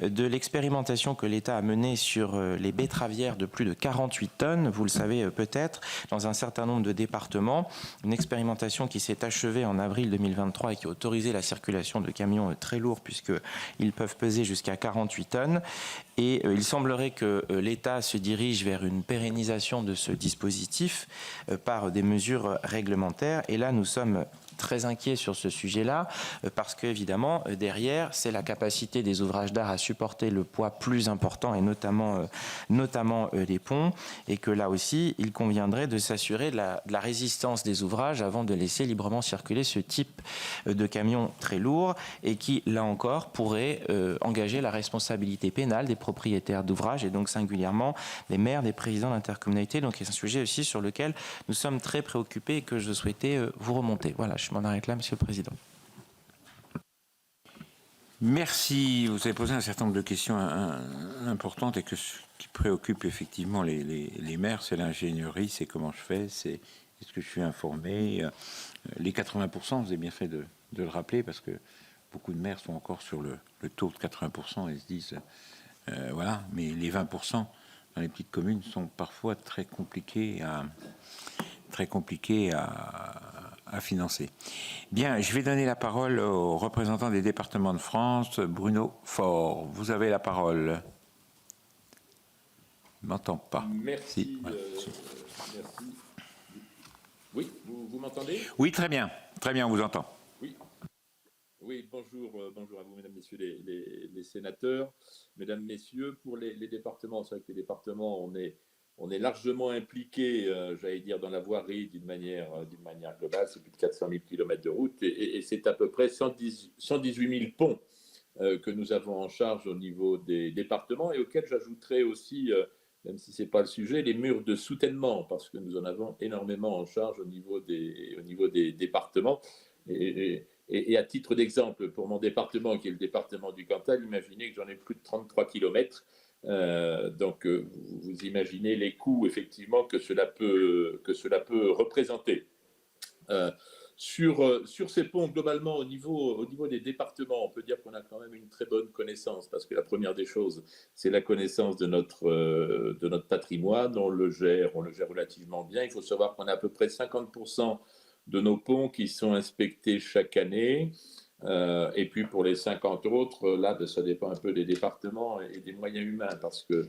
de l'expérimentation que l'État a menée sur les betteravières de plus de 48 tonnes, vous le savez peut-être, dans un certain nombre de départements. Une expérimentation qui s'est achevée en avril 2023 et qui a autorisé la circulation de camions très lourds puisqu'ils peuvent peser jusqu'à 48 tonnes. Et il semblerait que l'État se dirige vers une pérennisation de ce dispositif par des mesures réglementaires. Et là, nous sommes très inquiet sur ce sujet-là, parce qu'évidemment, derrière, c'est la capacité des ouvrages d'art à supporter le poids plus important, et notamment les ponts, et que là aussi, il conviendrait de s'assurer de la résistance des ouvrages avant de laisser librement circuler ce type de camions très lourds, et qui, là encore, pourrait engager la responsabilité pénale des propriétaires d'ouvrages, et donc singulièrement des maires, des présidents d'intercommunalités. Donc c'est un sujet aussi sur lequel nous sommes très préoccupés et que je souhaitais vous remonter. Voilà, je m'en arrête là, Monsieur le Président. Merci. Vous avez posé un certain nombre de questions importantes et qui préoccupent effectivement les maires. C'est l'ingénierie, c'est comment je fais, c'est est-ce que je suis informé. Les 80%, vous avez bien fait de le rappeler, parce que beaucoup de maires sont encore sur le taux de 80% et se disent voilà, mais les 20% dans les petites communes sont parfois très compliqués à financer. Bien, je vais donner la parole au représentant des départements de France, Bruno Faure. Vous avez la parole. Je ne m'entends pas. Merci. Si, voilà. Merci. Oui, vous m'entendez? Oui, très bien. Très bien, on vous entend. Oui, bonjour à vous, mesdames, messieurs les sénateurs. Mesdames, messieurs, pour les départements, c'est vrai que les départements, on est largement impliqués, j'allais dire, dans la voirie d'une manière globale. C'est plus de 400 000 km de route et c'est à peu près 118 000 ponts que nous avons en charge au niveau des départements, et auxquels j'ajouterai aussi, même si ce n'est pas le sujet, les murs de soutènement, parce que nous en avons énormément en charge au niveau des départements. Et Et à titre d'exemple, pour mon département, qui est le département du Cantal, imaginez que j'en ai plus de 33 km. Donc, vous imaginez les coûts, effectivement, que cela peut représenter. Sur ces ponts, globalement, au niveau des départements, on peut dire qu'on a quand même une très bonne connaissance, parce que la première des choses, c'est la connaissance de notre patrimoine. On le gère relativement bien. Il faut savoir qu'on a à peu près 50% de nos ponts qui sont inspectés chaque année. Et puis pour les 50 autres, là, ça dépend un peu des départements et des moyens humains, parce que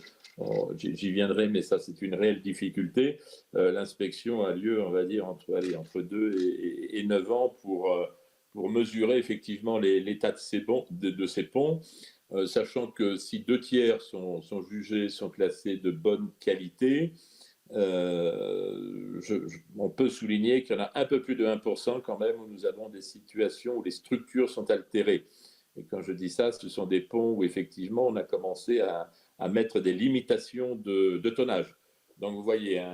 j'y viendrai, mais ça, c'est une réelle difficulté. L'inspection a lieu, on va dire, entre 2 et 9 ans pour mesurer effectivement l'état de ces ponts, sachant que si 2 tiers sont jugés, sont classés de bonne qualité, on peut souligner qu'il y en a un peu plus de 1% quand même où nous avons des situations où les structures sont altérées. Et quand je dis ça, ce sont des ponts où effectivement on a commencé à mettre des limitations de tonnage. Donc vous voyez,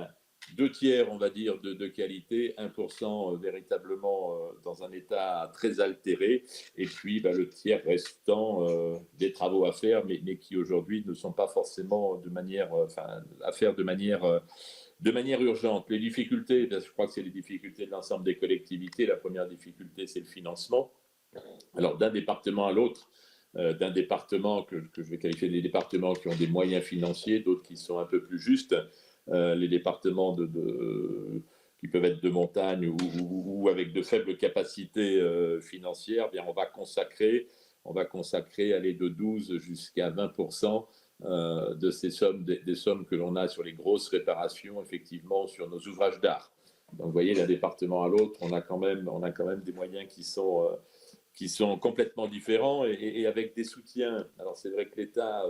2 tiers, on va dire, de qualité, 1% véritablement dans un état très altéré, et puis le tiers restant des travaux à faire, mais qui aujourd'hui ne sont pas forcément à faire de manière urgente. Les difficultés, je crois que c'est les difficultés de l'ensemble des collectivités. La première difficulté, c'est le financement. Alors, d'un département à l'autre, d'un département que je vais qualifier des départements qui ont des moyens financiers, d'autres qui sont un peu plus justes, les départements qui peuvent être de montagne ou avec de faibles capacités financières, bien on va consacrer aller de 12 jusqu'à 20% de ces sommes, des sommes que l'on a sur les grosses réparations, effectivement, sur nos ouvrages d'art. Donc, vous voyez, d'un département à l'autre, on a quand même des moyens qui sont complètement différents et avec des soutiens. Alors, c'est vrai que l'État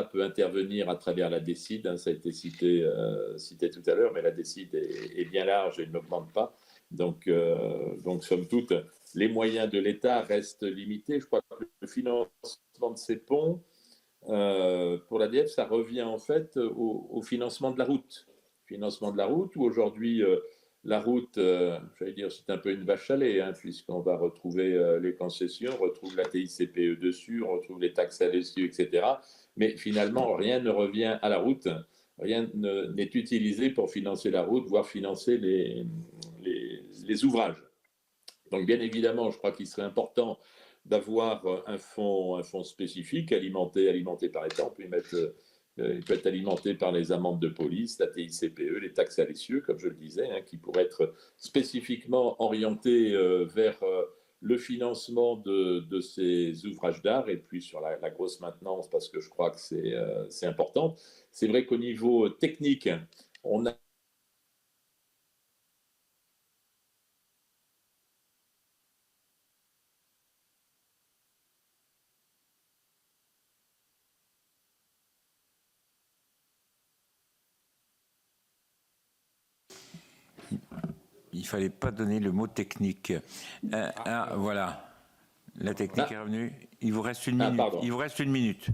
peut intervenir à travers la DSID, hein, ça a été cité tout à l'heure, mais la DSID est bien large et n'augmente pas. Donc, somme toute, les moyens de l'État restent limités. Je crois que le financement de ces ponts, pour l'ADF, ça revient en fait au financement de la route. Financement de la route, où aujourd'hui, la route, j'allais dire, c'est un peu une vache à lait, hein, puisqu'on va retrouver les concessions, on retrouve la TICPE dessus, on retrouve les taxes à l'essieu, etc. Mais finalement, rien ne revient à la route, rien n'est utilisé pour financer la route, voire financer les ouvrages. Donc, bien évidemment, je crois qu'il serait important d'avoir un fonds spécifique alimenté par l'État. Il peut être alimenté par les amendes de police, la TICPE, les taxes à l'essieu, comme je le disais, hein, qui pourraient être spécifiquement orientés vers le financement de ces ouvrages d'art et puis sur la grosse maintenance, parce que je crois que c'est important. C'est vrai qu'au niveau technique, on a Il ne fallait pas donner le mot technique. Voilà. La technique est revenue. Il vous reste une minute. Il vous reste une minute.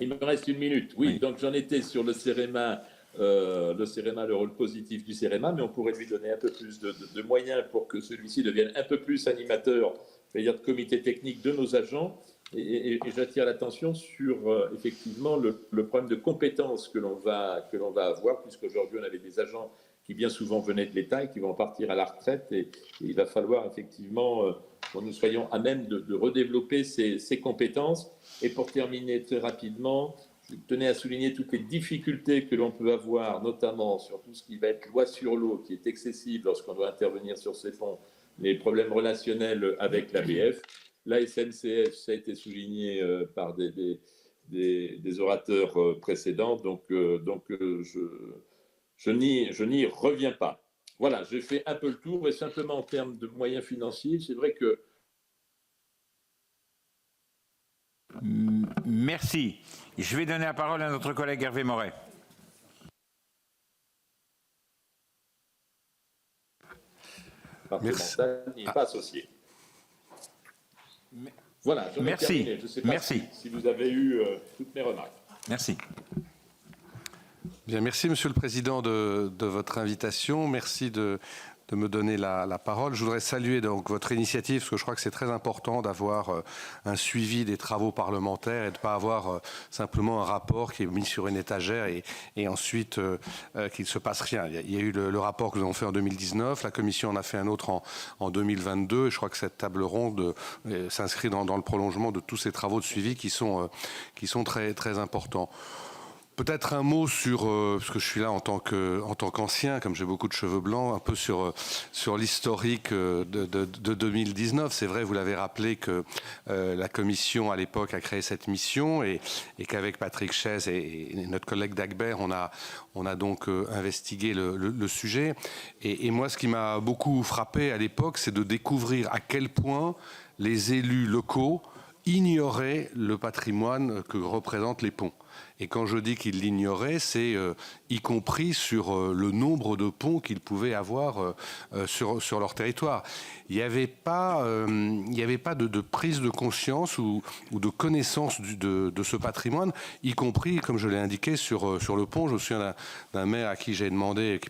Il me reste une minute. Oui. Donc j'en étais sur le CEREMA, le rôle positif du CEREMA, mais on pourrait lui donner un peu plus de moyens pour que celui-ci devienne un peu plus animateur, c'est-à-dire de comité technique de nos agents. Et j'attire l'attention sur effectivement le problème de compétences que l'on va avoir, puisqu'aujourd'hui on avait des agents qui bien souvent venaient de l'État et qui vont partir à la retraite. Et il va falloir effectivement que nous soyons à même de redévelopper ces compétences. Et pour terminer très rapidement, je tenais à souligner toutes les difficultés que l'on peut avoir, notamment sur tout ce qui va être loi sur l'eau, qui est excessive lorsqu'on doit intervenir sur ces fonds, les problèmes relationnels avec l'ABF. La SNCF, ça a été souligné par des orateurs précédents, donc je n'y reviens pas. Voilà, j'ai fait un peu le tour, et simplement en termes de moyens financiers, c'est vrai que... Merci. Je vais donner la parole à notre collègue Hervé Moret. Merci. Il n'est pas associé. Voilà, j'en ai terminé. Je ne sais pas si vous avez eu toutes mes remarques. Merci. Bien, merci Monsieur le Président de votre invitation. Merci de de me donner la parole. Je voudrais saluer donc votre initiative, parce que je crois que c'est très important d'avoir un suivi des travaux parlementaires et de ne pas avoir simplement un rapport qui est mis sur une étagère et ensuite qu'il ne se passe rien. Il y a eu le rapport que nous avons fait en 2019, la Commission en a fait un autre en 2022, et je crois que cette table ronde s'inscrit dans le prolongement de tous ces travaux de suivi qui sont très, très importants. Peut-être un mot sur, parce que je suis là en tant qu'ancien, comme j'ai beaucoup de cheveux blancs, un peu sur l'historique de 2019. C'est vrai, vous l'avez rappelé, que la Commission, à l'époque, a créé cette mission et qu'avec Patrick Chaize et notre collègue Dagbert, on a donc investigué le sujet. Et moi, ce qui m'a beaucoup frappé à l'époque, c'est de découvrir à quel point les élus locaux ignoraient le patrimoine que représentent les ponts. Et quand je dis qu'ils l'ignoraient, c'est y compris sur le nombre de ponts qu'ils pouvaient avoir sur leur territoire. Il n'y avait pas de prise de conscience ou de connaissance de ce patrimoine, y compris, comme je l'ai indiqué, sur le pont. Je me souviens d'un maire à qui j'ai demandé, qui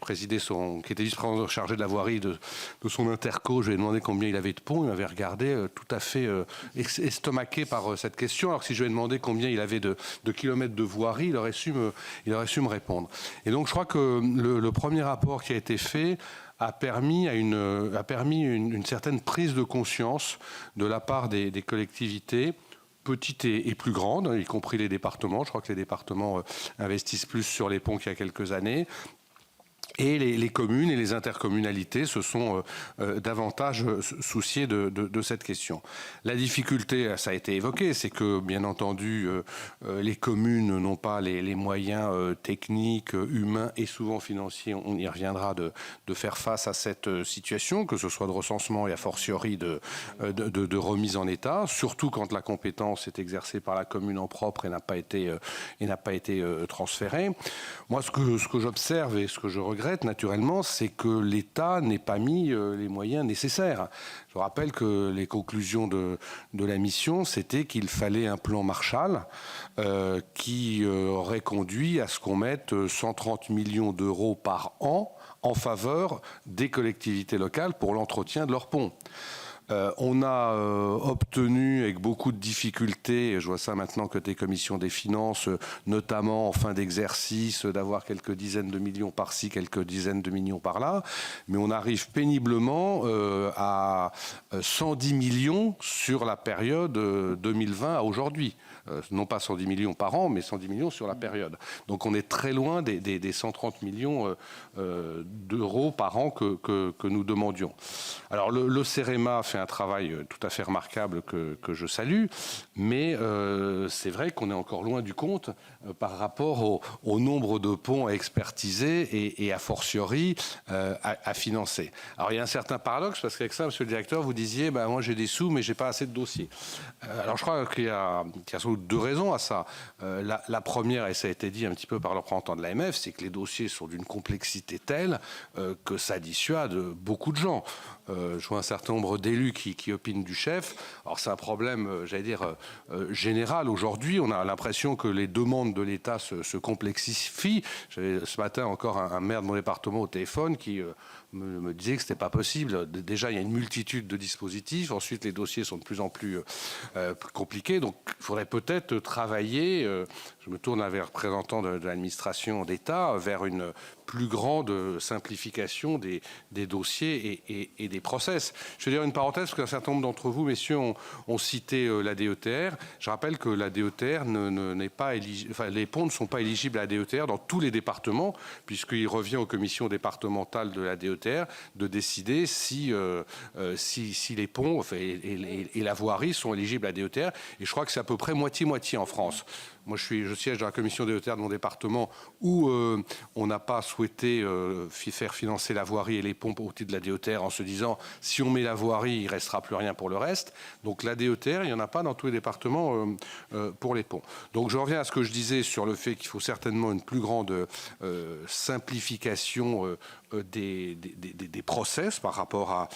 était vice-président chargé de la voirie de son interco, je lui ai demandé combien il avait de ponts. Il m'avait regardé tout à fait estomaqué par cette question. Alors que si je lui ai demandé combien il avait de kilomètres de voirie, il aurait su me répondre. Et donc je crois que le premier rapport qui a été fait a permis une certaine prise de conscience de la part des collectivités, petites et plus grandes, y compris les départements. Je crois que les départements investissent plus sur les ponts qu'il y a quelques années. Et les communes et les intercommunalités se sont davantage souciées de cette question. La difficulté, ça a été évoqué, c'est que, bien entendu, les communes n'ont pas les moyens techniques, humains et souvent financiers, on y reviendra, de faire face à cette situation, que ce soit de recensement et a fortiori de remise en état, surtout quand la compétence est exercée par la commune en propre et n'a pas été transférée. Moi, ce que j'observe et ce que je regrette, naturellement, c'est que l'État n'ait pas mis les moyens nécessaires. Je rappelle que les conclusions de la mission, c'était qu'il fallait un plan Marshall qui aurait conduit à ce qu'on mette 130 millions d'euros par an en faveur des collectivités locales pour l'entretien de leurs ponts. On a obtenu avec beaucoup de difficultés, et je vois ça maintenant côté commission des finances, notamment en fin d'exercice, d'avoir quelques dizaines de millions par-ci, quelques dizaines de millions par-là, mais on arrive péniblement à 110 millions sur la période 2020 à aujourd'hui. Non pas 110 millions par an, mais 110 millions sur la période. Donc on est très loin des 130 millions d'euros par an que nous demandions. Alors le CEREMA fait un travail tout à fait remarquable que je salue, mais c'est vrai qu'on est encore loin du compte par rapport au nombre de ponts à expertiser et a fortiori à financer. Alors il y a un certain paradoxe, parce qu'avec ça, monsieur le directeur, vous disiez moi j'ai des sous mais j'ai pas assez de dossiers. Alors je crois qu'il y a sans doute deux raisons à ça. La première, et ça a été dit un petit peu par le représentant de l'AMF, c'est que les dossiers sont d'une complexité telle que ça dissuade beaucoup de gens. Je vois un certain nombre d'élus qui opinent du chef. Alors c'est un problème, j'allais dire, général. Aujourd'hui, on a l'impression que les demandes de l'État se complexifient. J'avais ce matin encore un maire de mon département au téléphone qui me disait que ce n'était pas possible. Déjà, il y a une multitude de dispositifs. Ensuite, les dossiers sont de plus en plus compliqués. Donc, il faudrait peut-être travailler, je me tourne vers les représentants de l'administration d'État, vers une plus grande simplification des dossiers et des process. Je vais dire une parenthèse, parce qu'un certain nombre d'entre vous, messieurs, ont cité la DETR. Je rappelle que la DETR n'est pas éligible, enfin, les ponts ne sont pas éligibles à la DETR dans tous les départements, puisqu'il revient aux commissions départementales de la DETR de décider si les ponts et la voirie sont éligibles à la DETR. Et je crois que c'est à peu près moitié-moitié en France. Moi, je siège dans la commission DETR de mon département où on n'a pas souhaité faire financer la voirie et les ponts au titre de la DETR en se disant si on met la voirie, il ne restera plus rien pour le reste. Donc la DETR, il n'y en a pas dans tous les départements pour les ponts. Donc je reviens à ce que je disais sur le fait qu'il faut certainement une plus grande simplification des process par rapport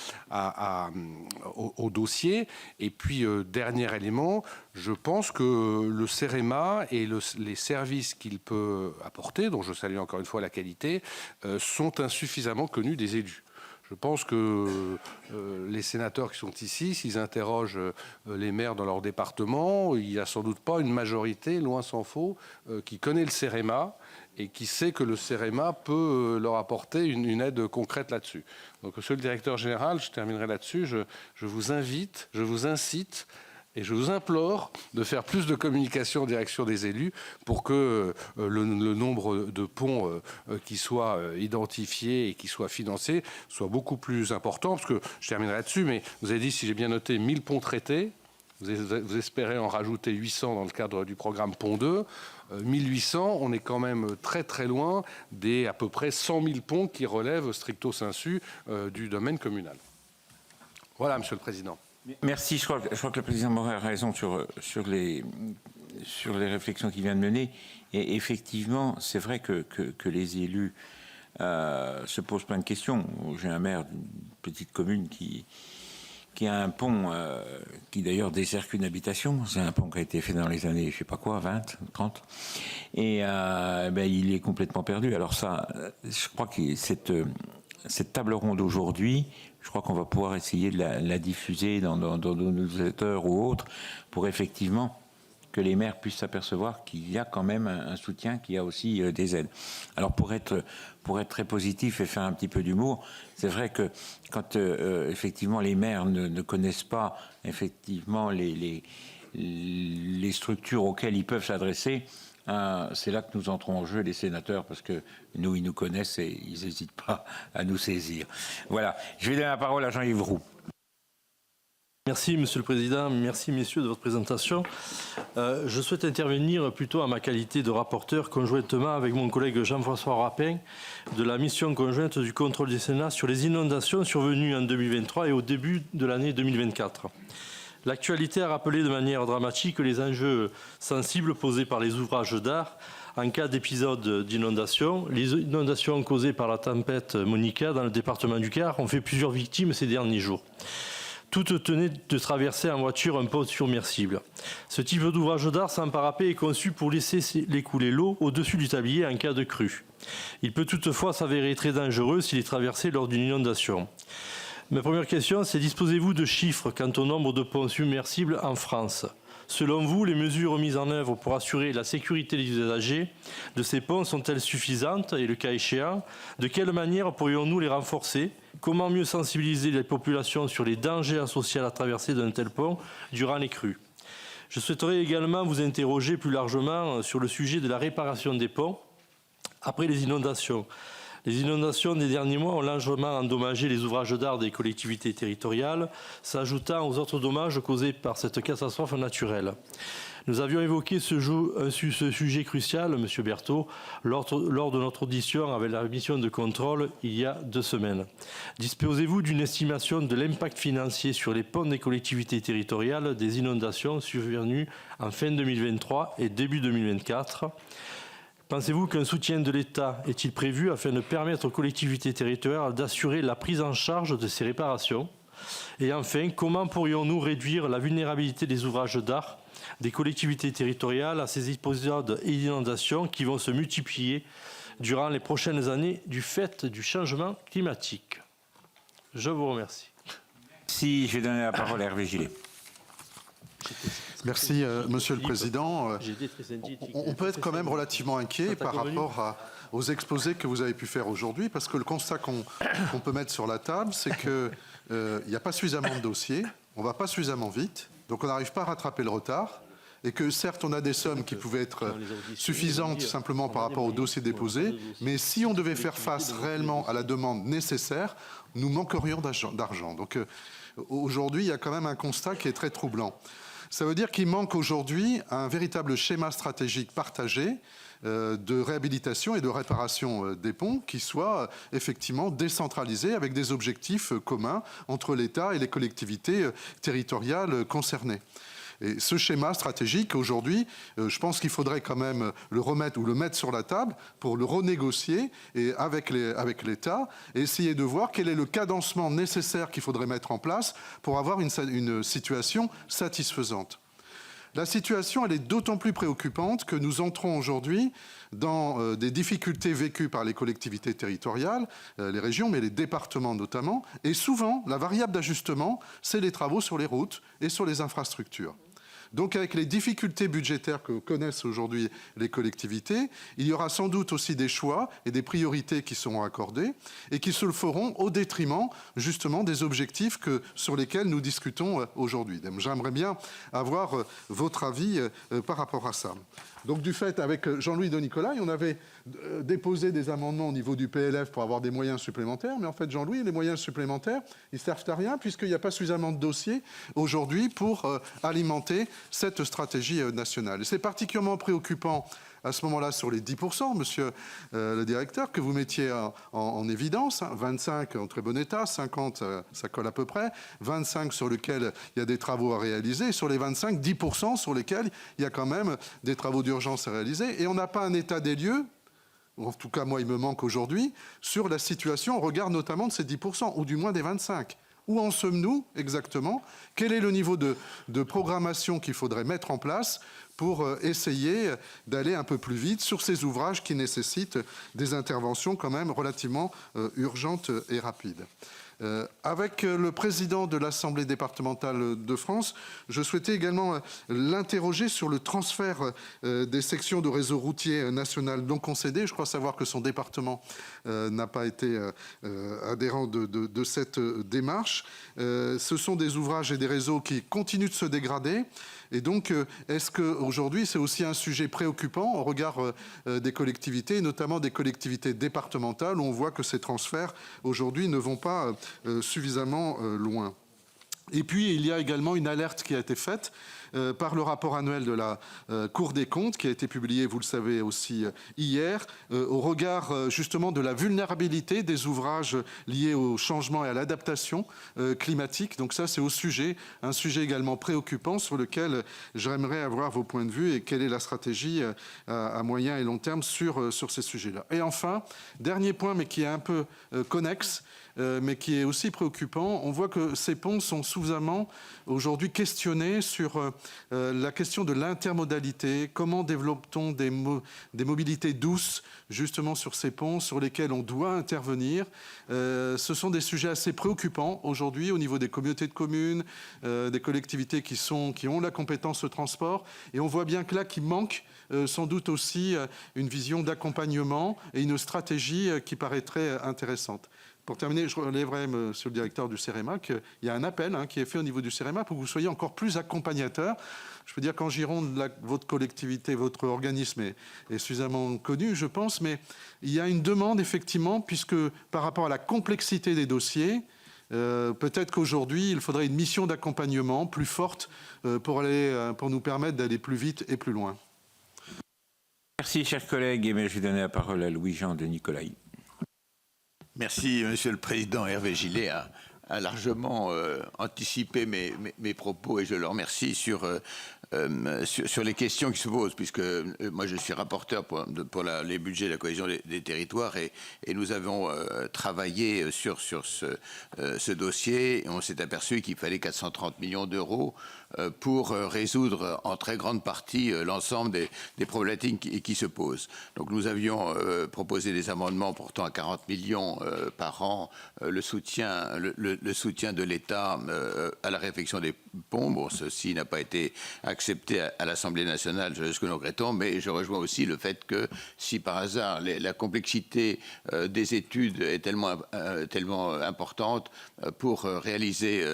au dossier. Et puis, dernier élément, je pense que le CEREMA et les services qu'il peut apporter, dont je salue encore une fois la qualité, sont insuffisamment connus des élus. Je pense que les sénateurs qui sont ici, s'ils interrogent les maires dans leur département, il n'y a sans doute pas une majorité, loin s'en faut, qui connaît le CEREMA et qui sait que le CEREMA peut leur apporter une aide concrète là-dessus. Donc, monsieur le directeur général, je terminerai là-dessus, je vous invite, je vous incite et je vous implore de faire plus de communication en direction des élus pour que le nombre de ponts qui soient identifiés et qui soient financés soit beaucoup plus important. Parce que, je terminerai là-dessus, mais vous avez dit, si j'ai bien noté, 1000 ponts traités. Vous espérez en rajouter 800 dans le cadre du programme Pont 2. 1800, on est quand même très très loin des à peu près 100 000 ponts qui relèvent stricto sensu du domaine communal. Voilà, Monsieur le Président. Merci. Je crois que le président Moret a raison sur les réflexions qu'il vient de mener. Et effectivement, c'est vrai que les élus se posent plein de questions. J'ai un maire d'une petite commune qui a un pont qui d'ailleurs dessert qu'une habitation. C'est un pont qui a été fait dans les années, je sais pas quoi, 20, 30. Et il est complètement perdu. Alors ça, je crois que cette table ronde aujourd'hui, je crois qu'on va pouvoir essayer de la diffuser dans nos newsletters ou autres pour effectivement que les maires puissent s'apercevoir qu'il y a quand même un soutien, qu'il y a aussi des aides. Alors pour être très positif et faire un petit peu d'humour, c'est vrai que quand effectivement les maires ne connaissent pas effectivement les structures auxquelles ils peuvent s'adresser, c'est là que nous entrons en jeu, les sénateurs, parce que ils nous connaissent et ils n'hésitent pas à nous saisir. Voilà, je vais donner la parole à Jean-Yves Roux. Merci Monsieur le Président, merci messieurs de votre présentation. Je souhaite intervenir plutôt à ma qualité de rapporteur conjointement avec mon collègue Jean-François Rapin de la mission conjointe du contrôle du Sénat sur les inondations survenues en 2023 et au début de l'année 2024. L'actualité a rappelé de manière dramatique les enjeux sensibles posés par les ouvrages d'art en cas d'épisode d'inondation. Les inondations causées par la tempête Monica dans le département du Gard ont fait plusieurs victimes ces derniers jours. Toutes tenaient de traverser en voiture un pont submersible. Ce type d'ouvrage d'art sans parapet est conçu pour laisser l'écouler l'eau au-dessus du tablier en cas de crue. Il peut toutefois s'avérer très dangereux s'il est traversé lors d'une inondation. Ma première question, c'est disposez-vous de chiffres quant au nombre de ponts submersibles en France ? Selon vous, les mesures mises en œuvre pour assurer la sécurité des usagers de ces ponts sont-elles suffisantes et le cas échéant, de quelle manière pourrions-nous les renforcer ? Comment mieux sensibiliser les populations sur les dangers associés à la traversée d'un tel pont durant les crues ? Je souhaiterais également vous interroger plus largement sur le sujet de la réparation des ponts après les inondations. Les inondations des derniers mois ont largement endommagé les ouvrages d'art des collectivités territoriales, s'ajoutant aux autres dommages causés par cette catastrophe naturelle. Nous avions évoqué ce sujet crucial, M. Berthaud, lors de notre audition avec la mission de contrôle il y a 2 semaines. Disposez-vous d'une estimation de l'impact financier sur les ponts des collectivités territoriales des inondations survenues en fin 2023 et début 2024 ? Pensez-vous qu'un soutien de l'État est-il prévu afin de permettre aux collectivités territoriales d'assurer la prise en charge de ces réparations ? Et enfin, comment pourrions-nous réduire la vulnérabilité des ouvrages d'art des collectivités territoriales à ces épisodes et inondations qui vont se multiplier durant les prochaines années du fait du changement climatique ? Je vous remercie. Si, je vais donner la parole à Hervé Gillet. Merci, Monsieur le Président. On peut être quand même relativement inquiet par rapport aux exposés que vous avez pu faire aujourd'hui, parce que le constat qu'on peut mettre sur la table, c'est qu'il n'y a pas suffisamment de dossiers, on ne va pas suffisamment vite, donc on n'arrive pas à rattraper le retard, et que certes on a des sommes qui pouvaient être suffisantes simplement par rapport aux dossiers déposés, mais si on devait faire face réellement à la demande nécessaire, nous manquerions d'argent. Donc aujourd'hui, il y a quand même un constat qui est très troublant. Ça veut dire qu'il manque aujourd'hui un véritable schéma stratégique partagé de réhabilitation et de réparation des ponts qui soit effectivement décentralisé avec des objectifs communs entre l'État et les collectivités territoriales concernées. Et ce schéma stratégique, aujourd'hui, je pense qu'il faudrait quand même le remettre ou le mettre sur la table pour le renégocier et avec l'État et essayer de voir quel est le cadencement nécessaire qu'il faudrait mettre en place pour avoir une situation satisfaisante. La situation, elle est d'autant plus préoccupante que nous entrons aujourd'hui dans des difficultés vécues par les collectivités territoriales, les régions, mais les départements notamment. Et souvent, la variable d'ajustement, c'est les travaux sur les routes et sur les infrastructures. Donc avec les difficultés budgétaires que connaissent aujourd'hui les collectivités, il y aura sans doute aussi des choix et des priorités qui seront accordées et qui se le feront au détriment justement des objectifs sur lesquels nous discutons aujourd'hui. J'aimerais bien avoir votre avis par rapport à ça. Donc du fait, avec Jean-Louis de Nicolai, on avait déposé des amendements au niveau du PLF pour avoir des moyens supplémentaires. Mais en fait, Jean-Louis, les moyens supplémentaires, ils ne servent à rien puisqu'il n'y a pas suffisamment de dossiers aujourd'hui pour alimenter cette stratégie nationale. Et c'est particulièrement préoccupant à ce moment-là sur les 10%, monsieur le directeur, que vous mettiez en évidence, 25 en très bon état, 50 ça colle à peu près, 25 sur lesquels il y a des travaux à réaliser, et sur les 25, 10% sur lesquels il y a quand même des travaux d'urgence à réaliser. Et on n'a pas un état des lieux, en tout cas moi il me manque aujourd'hui, sur la situation au regard notamment de ces 10%, ou du moins des 25. Où en sommes-nous exactement? Quel est le niveau de programmation qu'il faudrait mettre en place pour essayer d'aller un peu plus vite sur ces ouvrages qui nécessitent des interventions quand même relativement urgentes et rapides? Avec le président de l'Assemblée départementale de France, je souhaitais également l'interroger sur le transfert des sections de réseau routier national non concédé. Je crois savoir que son département n'a pas été adhérent de cette démarche. Ce sont des ouvrages et des réseaux qui continuent de se dégrader. Et donc, est-ce qu'aujourd'hui, c'est aussi un sujet préoccupant au regard des collectivités, notamment des collectivités départementales, où on voit que ces transferts, aujourd'hui, ne vont pas suffisamment loin. Et puis, il y a également une alerte qui a été faite par le rapport annuel de la Cour des comptes, qui a été publié, vous le savez aussi, hier, au regard justement de la vulnérabilité des ouvrages liés au changement et à l'adaptation climatique. Donc ça, c'est un sujet également préoccupant sur lequel j'aimerais avoir vos points de vue et quelle est la stratégie à moyen et long terme sur ces sujets-là. Et enfin, dernier point, mais qui est un peu connexe, mais qui est aussi préoccupant. On voit que ces ponts sont suffisamment aujourd'hui questionnés sur la question de l'intermodalité. Comment développe-t-on des mobilités douces justement sur ces ponts sur lesquels on doit intervenir? Ce sont des sujets assez préoccupants aujourd'hui au niveau des communautés de communes, des collectivités qui ont la compétence de transport. Et on voit bien que là, qu'il manque sans doute aussi une vision d'accompagnement et une stratégie qui paraîtrait intéressante. Pour terminer, je relèverai, monsieur le directeur du CEREMA, qu'il y a un appel qui est fait au niveau du CEREMA pour que vous soyez encore plus accompagnateur. Je peux dire qu'en Gironde, votre collectivité, votre organisme est suffisamment connu, je pense, mais il y a une demande, effectivement, puisque par rapport à la complexité des dossiers, peut-être qu'aujourd'hui, il faudrait une mission d'accompagnement plus forte pour nous permettre d'aller plus vite et plus loin. Merci, chers collègues. Et je vais donner la parole à Louis-Jean de Nicolai. Merci, Monsieur le Président. Hervé Gillet a largement anticipé mes propos et je le remercie sur les questions qui se posent, puisque moi je suis rapporteur pour les budgets de la cohésion des territoires et nous avons travaillé sur ce dossier et on s'est aperçu qu'il fallait 430 millions d'euros pour résoudre en très grande partie l'ensemble des problématiques qui se posent. Donc nous avions proposé des amendements portant à 40 millions par an le soutien de l'État à la réfection des ponts. Bon, ceci n'a pas été accepté à l'Assemblée nationale, ce que nous regrettons, mais je rejoins aussi le fait que si par hasard la complexité des études est tellement importante pour réaliser,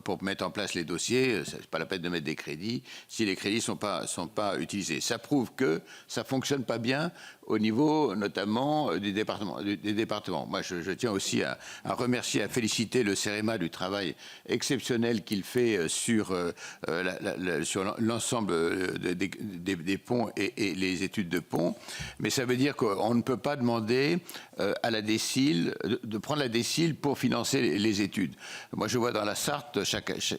pour mettre en place les dossiers, c'est pas la peine de mettre des crédits si les crédits sont pas utilisés. Ça prouve que ça fonctionne pas bien au niveau notamment des départements. Moi, je tiens aussi à remercier, à féliciter le CEREMA du travail exceptionnel qu'il fait sur l'ensemble des ponts et les études de ponts. Mais ça veut dire qu'on ne peut pas demander à la DSIL de prendre la DSIL pour financer les études. Moi, je vois dans la Sarthe,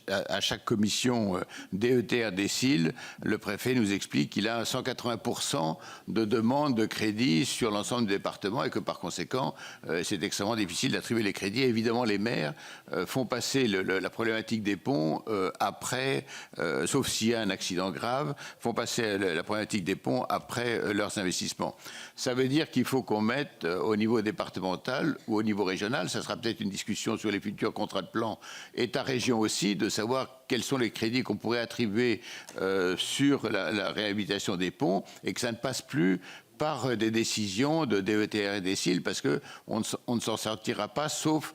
à chaque commission DETR DSIL, le préfet nous explique qu'il a 180% de demandes de crédit crédits sur l'ensemble du département et que par conséquent, c'est extrêmement difficile d'attribuer les crédits. Évidemment, les maires font passer la problématique des ponts après, sauf s'il y a un accident grave, font passer la problématique des ponts après leurs investissements. Ça veut dire qu'il faut qu'on mette au niveau départemental ou au niveau régional, ça sera peut-être une discussion sur les futurs contrats de plan État-région aussi, de savoir quels sont les crédits qu'on pourrait attribuer sur la réhabilitation des ponts et que ça ne passe plus par des décisions de DETR et DSIL parce qu'on ne s'en sortira pas sauf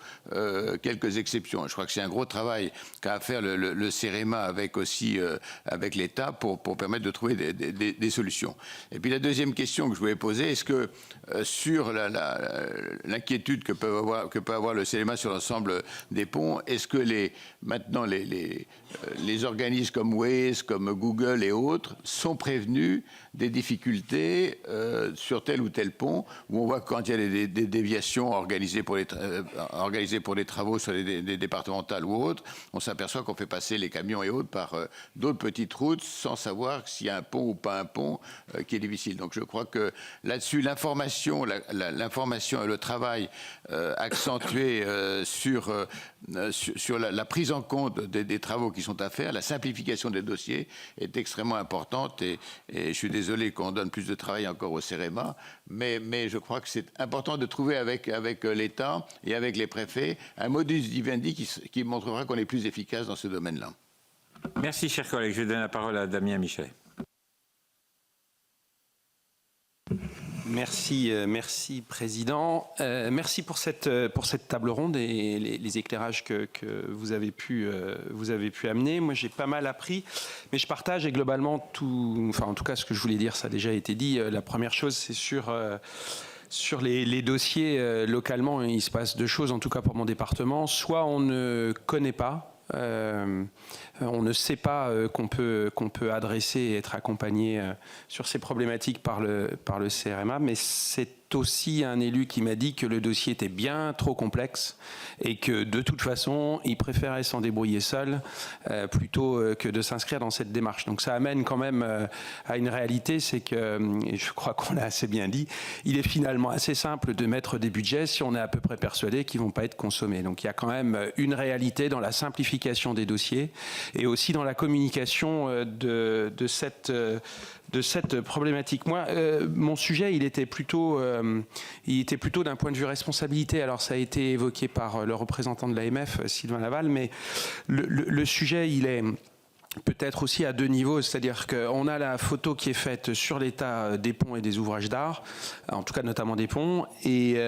quelques exceptions. Je crois que c'est un gros travail qu'a à faire le CEREMA avec aussi avec l'État pour permettre de trouver des solutions. Et puis la deuxième question que je voulais poser, est-ce que sur l'inquiétude que peut avoir le CEREMA sur l'ensemble des ponts, est-ce que maintenant les organismes comme Waze, comme Google et autres sont prévenus des difficultés sur tel ou tel pont, où on voit quand il y a des déviations organisées pour des travaux sur des départementales ou autres, on s'aperçoit qu'on fait passer les camions et autres par d'autres petites routes sans savoir s'il y a un pont ou pas un pont qui est difficile. Donc je crois que là-dessus, l'information et le travail accentué sur la prise en compte des travaux qui sont à faire, la simplification des dossiers est extrêmement importante et je suis désolé qu'on donne plus de travail encore au CEREMA, mais je crois que c'est important de trouver avec l'État et avec les préfets un modus vivendi qui montrera qu'on est plus efficace dans ce domaine-là. Merci, chers collègues. Je donne la parole à Damien Michelet. Merci Président. Merci pour cette table ronde et les éclairages que vous avez pu amener. Moi, j'ai pas mal appris, mais je partage et globalement en tout cas, ce que je voulais dire, ça a déjà été dit. La première chose, c'est sur les dossiers localement, il se passe deux choses, en tout cas pour mon département. Soit on ne connaît pas. On ne sait pas qu'on peut adresser et être accompagné sur ces problématiques par le CEREMA, mais c'est aussi un élu qui m'a dit que le dossier était bien trop complexe et que de toute façon, il préférait s'en débrouiller seul plutôt que de s'inscrire dans cette démarche. Donc ça amène quand même à une réalité, c'est que, et je crois qu'on l'a assez bien dit, il est finalement assez simple de mettre des budgets si on est à peu près persuadé qu'ils ne vont pas être consommés. Donc il y a quand même une réalité dans la simplification des dossiers et aussi dans la communication de cette problématique. Moi, mon sujet, il était plutôt d'un point de vue responsabilité. Alors, ça a été évoqué par le représentant de l'AMF, Sylvain Laval, mais le sujet, il est peut-être aussi à deux niveaux, c'est-à-dire qu'on a la photo qui est faite sur l'état des ponts et des ouvrages d'art, en tout cas notamment des ponts, et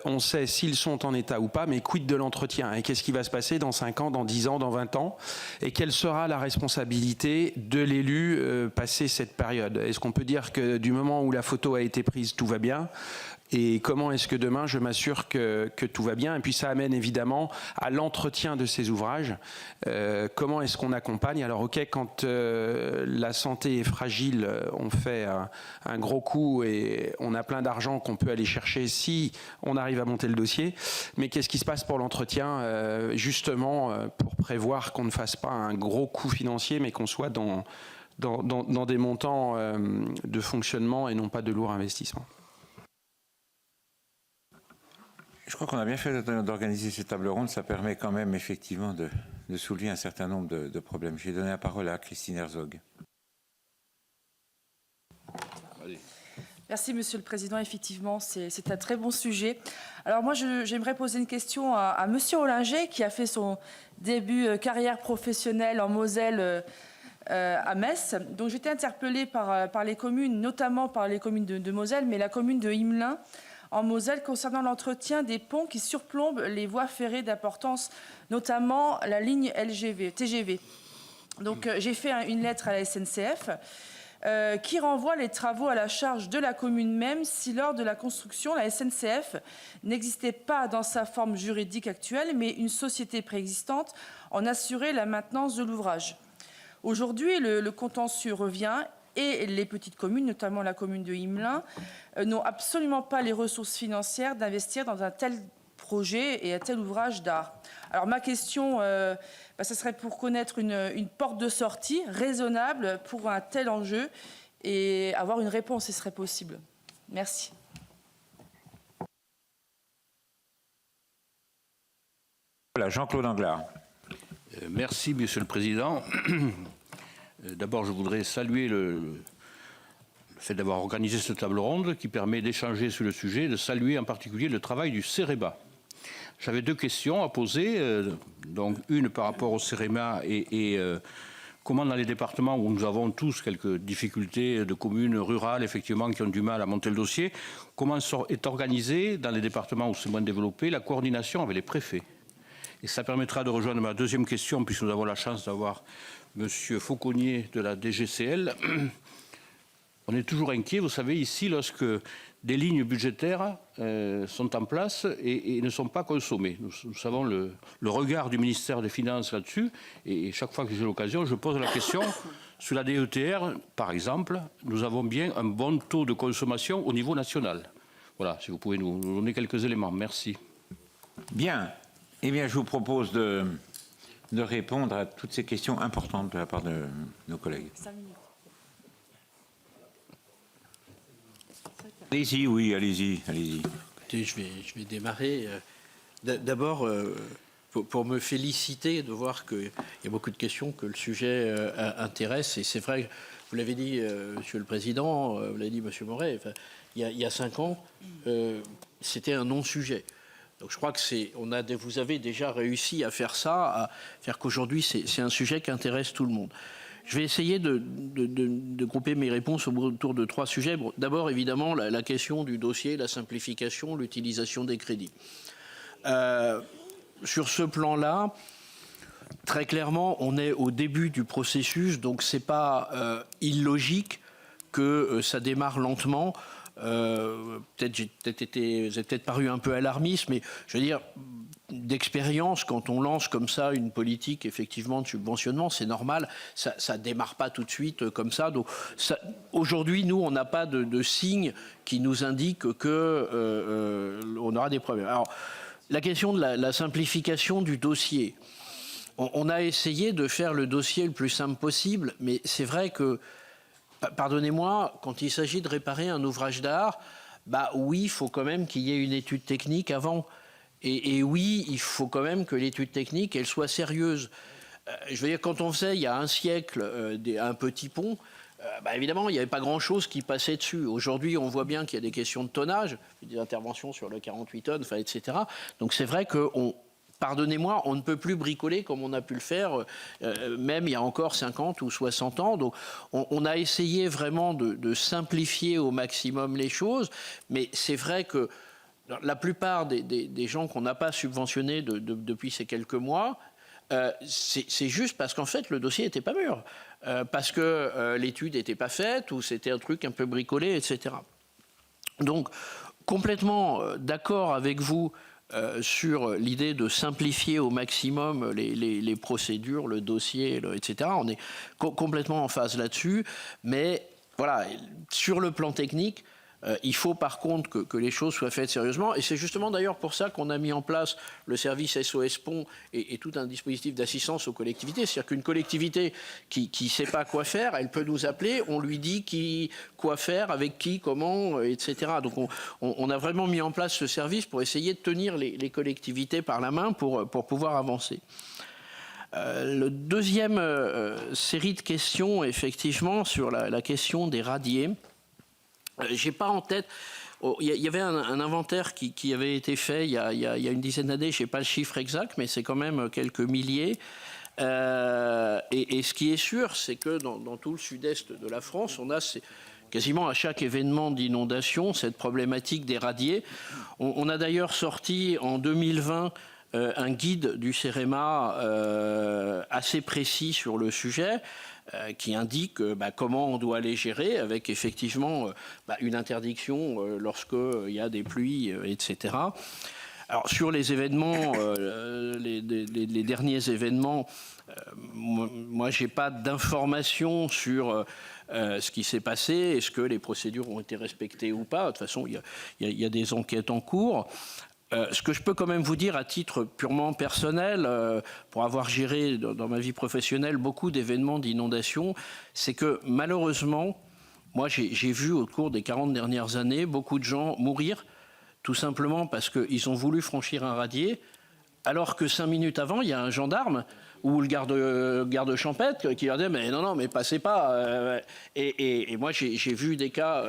on sait s'ils sont en état ou pas, mais quid de l'entretien et qu'est-ce qui va se passer dans 5 ans, dans 10 ans, dans 20 ans, et quelle sera la responsabilité de l'élu passé cette période. Est-ce qu'on peut dire que du moment où la photo a été prise, tout va bien ? Et comment est-ce que demain je m'assure que tout va bien? Et puis ça amène évidemment à l'entretien de ces ouvrages. Comment est-ce qu'on accompagne? Alors ok, quand la santé est fragile, on fait un gros coup et on a plein d'argent qu'on peut aller chercher si on arrive à monter le dossier. Mais qu'est-ce qui se passe pour l'entretien justement pour prévoir qu'on ne fasse pas un gros coût financier mais qu'on soit dans des montants de fonctionnement et non pas de lourds investissements? Je crois qu'on a bien fait d'organiser cette table ronde. Ça permet quand même effectivement de soulever un certain nombre de problèmes. J'ai donné la parole à Christine Herzog. Merci Monsieur le Président. Effectivement, c'est un très bon sujet. Alors moi, j'aimerais poser une question à Monsieur Ollinger, qui a fait son début carrière professionnelle en Moselle à Metz. Donc j'étais interpellée par les communes, notamment par les communes de Moselle, mais la commune de Himelin, en Moselle, concernant l'entretien des ponts qui surplombent les voies ferrées d'importance, notamment la ligne TGV. Donc j'ai fait une lettre à la SNCF qui renvoie les travaux à la charge de la commune même si lors de la construction, la SNCF n'existait pas dans sa forme juridique actuelle, mais une société préexistante en assurait la maintenance de l'ouvrage. Aujourd'hui, le contentieux revient et les petites communes, notamment la commune de Himelin, n'ont absolument pas les ressources financières d'investir dans un tel projet et un tel ouvrage d'art. Alors ma question, ce serait pour connaître une porte de sortie raisonnable pour un tel enjeu et avoir une réponse, si ce serait possible. Merci. Voilà, Jean-Claude Anglard. Merci, Monsieur le Président. D'abord, je voudrais saluer le fait d'avoir organisé cette table ronde qui permet d'échanger sur le sujet, de saluer en particulier le travail du CEREMA. J'avais deux questions à poser, donc une par rapport au CEREMA et comment dans les départements où nous avons tous quelques difficultés de communes rurales, effectivement, qui ont du mal à monter le dossier, comment est organisée dans les départements où c'est moins développé la coordination avec les préfets. Et ça permettra de rejoindre ma deuxième question, puisque nous avons la chance d'avoir M. Fauconnier de la DGCL. On est toujours inquiet, vous savez, ici, lorsque des lignes budgétaires sont en place et ne sont pas consommées. Nous savons le regard du ministère des Finances là-dessus, et chaque fois que j'ai l'occasion, je pose la question. Sur la DETR, par exemple, nous avons bien un bon taux de consommation au niveau national. Voilà, si vous pouvez nous donner quelques éléments. Merci. Bien. Eh bien, je vous propose de répondre à toutes ces questions importantes de la part de nos collègues. 5 minutes. Allez-y, oui, allez-y, allez-y. Écoutez, je vais démarrer. D'abord, pour me féliciter de voir qu'il y a beaucoup de questions, que le sujet intéresse. Et c'est vrai, vous l'avez dit, Monsieur le Président, vous l'avez dit, Monsieur Moret, enfin, il y a 5 ans, c'était un non-sujet. Donc je crois que vous avez déjà réussi à faire ça, à faire qu'aujourd'hui c'est un sujet qui intéresse tout le monde. Je vais essayer de grouper mes réponses autour de 3 sujets. Bon, d'abord évidemment la question du dossier, la simplification, l'utilisation des crédits. Sur ce plan-là, très clairement, on est au début du processus, donc c'est pas illogique que ça démarre lentement. J'ai peut-être paru un peu alarmiste, mais je veux dire, d'expérience, quand on lance comme ça une politique effectivement de subventionnement, c'est normal, ça démarre pas tout de suite comme ça. Donc aujourd'hui, nous, on n'a pas de signe qui nous indique que on aura des problèmes. Alors, la question de la simplification du dossier, on a essayé de faire le dossier le plus simple possible, mais c'est vrai que pardonnez-moi, quand il s'agit de réparer un ouvrage d'art, bah oui, il faut quand même qu'il y ait une étude technique avant. Et oui, il faut quand même que l'étude technique, elle soit sérieuse. Je veux dire, quand on faisait, il y a un siècle, un petit pont, bah évidemment, il n'y avait pas grand-chose qui passait dessus. Aujourd'hui, on voit bien qu'il y a des questions de tonnage, des interventions sur le 48 tonnes, enfin, etc. Donc c'est vrai qu'on... Pardonnez-moi, on ne peut plus bricoler comme on a pu le faire, même il y a encore 50 ou 60 ans. Donc, on a essayé vraiment de simplifier au maximum les choses. Mais c'est vrai que la plupart des gens qu'on n'a pas subventionnés depuis ces quelques mois, c'est juste parce qu'en fait, le dossier n'était pas mûr. Parce que l'étude n'était pas faite ou c'était un truc un peu bricolé, etc. Donc, complètement d'accord avec vous sur l'idée de simplifier au maximum les procédures, le dossier, etc. On est complètement en phase là-dessus. Mais voilà, sur le plan technique, il faut par contre que les choses soient faites sérieusement. Et c'est justement d'ailleurs pour ça qu'on a mis en place le service SOS Pont et tout un dispositif d'assistance aux collectivités. C'est-à-dire qu'une collectivité qui ne sait pas quoi faire, elle peut nous appeler, on lui dit quoi faire, avec qui, comment, etc. Donc on a vraiment mis en place ce service pour essayer de tenir les collectivités par la main pour pouvoir avancer. Le deuxième série de questions, effectivement, sur la question des radiers. J'ai pas en tête. Il y avait un inventaire qui avait été fait il y a une dizaine d'années. Je n'ai pas le chiffre exact, mais c'est quand même quelques milliers. Et ce qui est sûr, c'est que dans tout le sud-est de la France, on a quasiment à chaque événement d'inondation cette problématique des radiers. On a d'ailleurs sorti en 2020 un guide du CEREMA assez précis sur le sujet, qui indique comment on doit les gérer, avec effectivement une interdiction lorsqu'il y a des pluies, etc. Alors sur les événements, les derniers événements, moi j'ai pas d'informations sur ce qui s'est passé, est-ce que les procédures ont été respectées ou pas. De toute façon, il y a des enquêtes en cours. Ce que je peux quand même vous dire à titre purement personnel, pour avoir géré dans ma vie professionnelle beaucoup d'événements d'inondation, c'est que malheureusement, moi, j'ai vu au cours des 40 dernières années beaucoup de gens mourir tout simplement parce qu'ils ont voulu franchir un radier, alors que 5 minutes avant, il y a un gendarme ou le garde champêtre qui leur dit mais non, mais passez pas. Et moi, j'ai vu des cas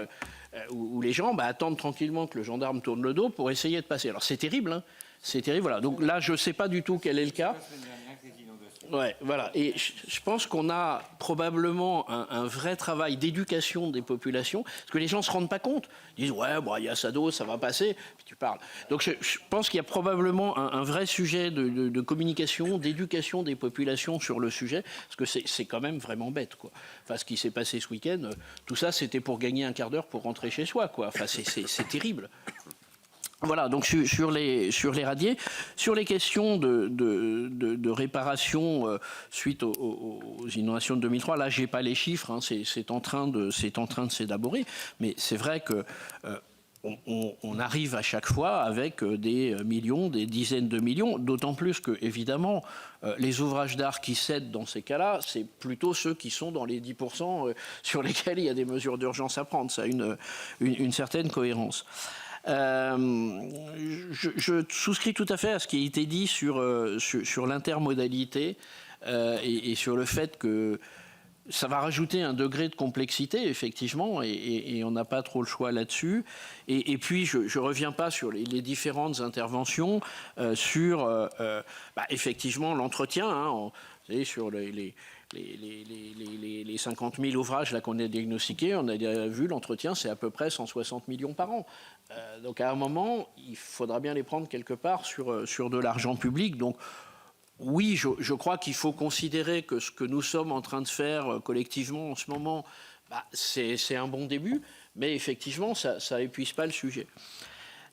où les gens attendent tranquillement que le gendarme tourne le dos pour essayer de passer. Alors c'est terrible, hein, c'est terrible. Voilà. Donc là, je ne sais pas du tout quel est le cas. Ouais, voilà. Et je pense qu'on a probablement un vrai travail d'éducation des populations, parce que les gens ne se rendent pas compte. Ils disent, ouais, bon, il y a sa dose, ça va passer, puis tu parles. Donc je pense qu'il y a probablement un vrai sujet de communication, d'éducation des populations sur le sujet, parce que c'est quand même vraiment bête, quoi. Enfin, ce qui s'est passé ce week-end, tout ça, c'était pour gagner un quart d'heure pour rentrer chez soi, quoi. Enfin, c'est terrible. Voilà, donc sur les radiers, sur les questions de réparation suite aux inondations de 2003, là j'ai pas les chiffres, hein, c'est en train de s'élaborer, mais c'est vrai que on arrive à chaque fois avec des millions, des dizaines de millions, d'autant plus que évidemment les ouvrages d'art qui cèdent dans ces cas-là, c'est plutôt ceux qui sont dans les 10% sur lesquels il y a des mesures d'urgence à prendre. Ça a une certaine cohérence. Je souscris tout à fait à ce qui a été dit sur l'intermodalité et sur le fait que ça va rajouter un degré de complexité, effectivement, et on n'a pas trop le choix là-dessus. Et puis, je ne reviens pas sur les différentes interventions sur, effectivement, l'entretien, hein, vous savez, sur les 50 000 ouvrages qu'on a diagnostiqués, on a vu l'entretien, c'est à peu près 160 millions par an. Donc à un moment, il faudra bien les prendre quelque part sur de l'argent public. Donc oui, je crois qu'il faut considérer que ce que nous sommes en train de faire collectivement en ce moment, c'est un bon début, mais effectivement, ça n'épuise pas le sujet.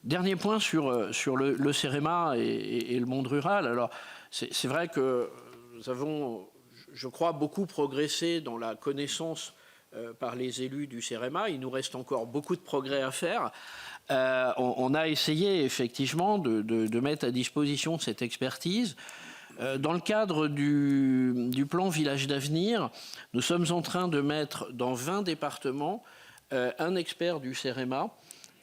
Dernier point sur le CEREMA et le monde rural. Alors c'est vrai que nous avons, je crois, beaucoup progressé dans la connaissance par les élus du CEREMA. Il nous reste encore beaucoup de progrès à faire. On a essayé effectivement de mettre à disposition cette expertise. Dans le cadre du plan Village d'avenir, nous sommes en train de mettre dans 20 départements un expert du CEREMA,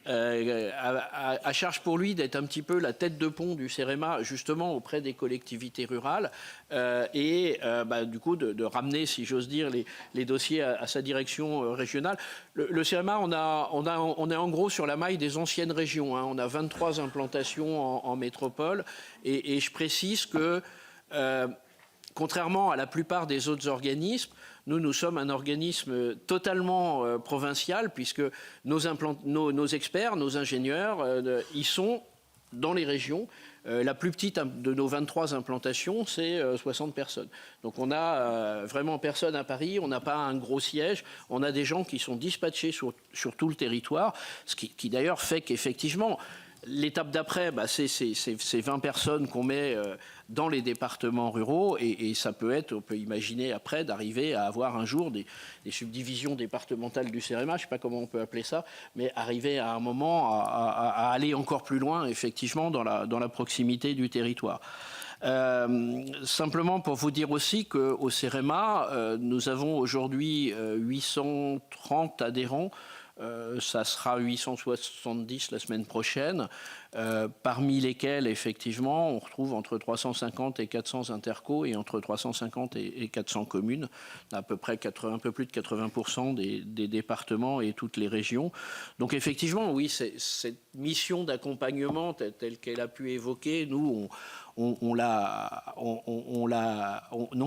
à charge pour lui d'être un petit peu la tête de pont du CEREMA justement auprès des collectivités rurales du coup de ramener, si j'ose dire, les dossiers à sa direction régionale. Le CEREMA, on est en gros sur la maille des anciennes régions, hein. On a 23 implantations en métropole et je précise que contrairement à la plupart des autres organismes, nous sommes un organisme totalement provincial puisque nos experts, nos ingénieurs, ils sont dans les régions. La plus petite de nos 23 implantations, c'est 60 personnes. Donc on a vraiment personne à Paris, on n'a pas un gros siège, on a des gens qui sont dispatchés sur tout le territoire, ce qui d'ailleurs fait qu'effectivement, l'étape d'après, c'est 20 personnes qu'on met dans les départements ruraux et ça peut être, on peut imaginer après d'arriver à avoir un jour des subdivisions départementales du CEREMA, je ne sais pas comment on peut appeler ça, mais arriver à un moment à aller encore plus loin effectivement dans la proximité du territoire. Simplement pour vous dire aussi qu'au CEREMA, nous avons aujourd'hui 830 adhérents. Ça sera 870 la semaine prochaine, parmi lesquels, effectivement, on retrouve entre 350 et 400 intercos et entre 350 et 400 communes, à peu près un peu plus de 80% des départements et toutes les régions. Donc, effectivement, oui, cette mission d'accompagnement telle qu'elle a pu évoquer, nous, non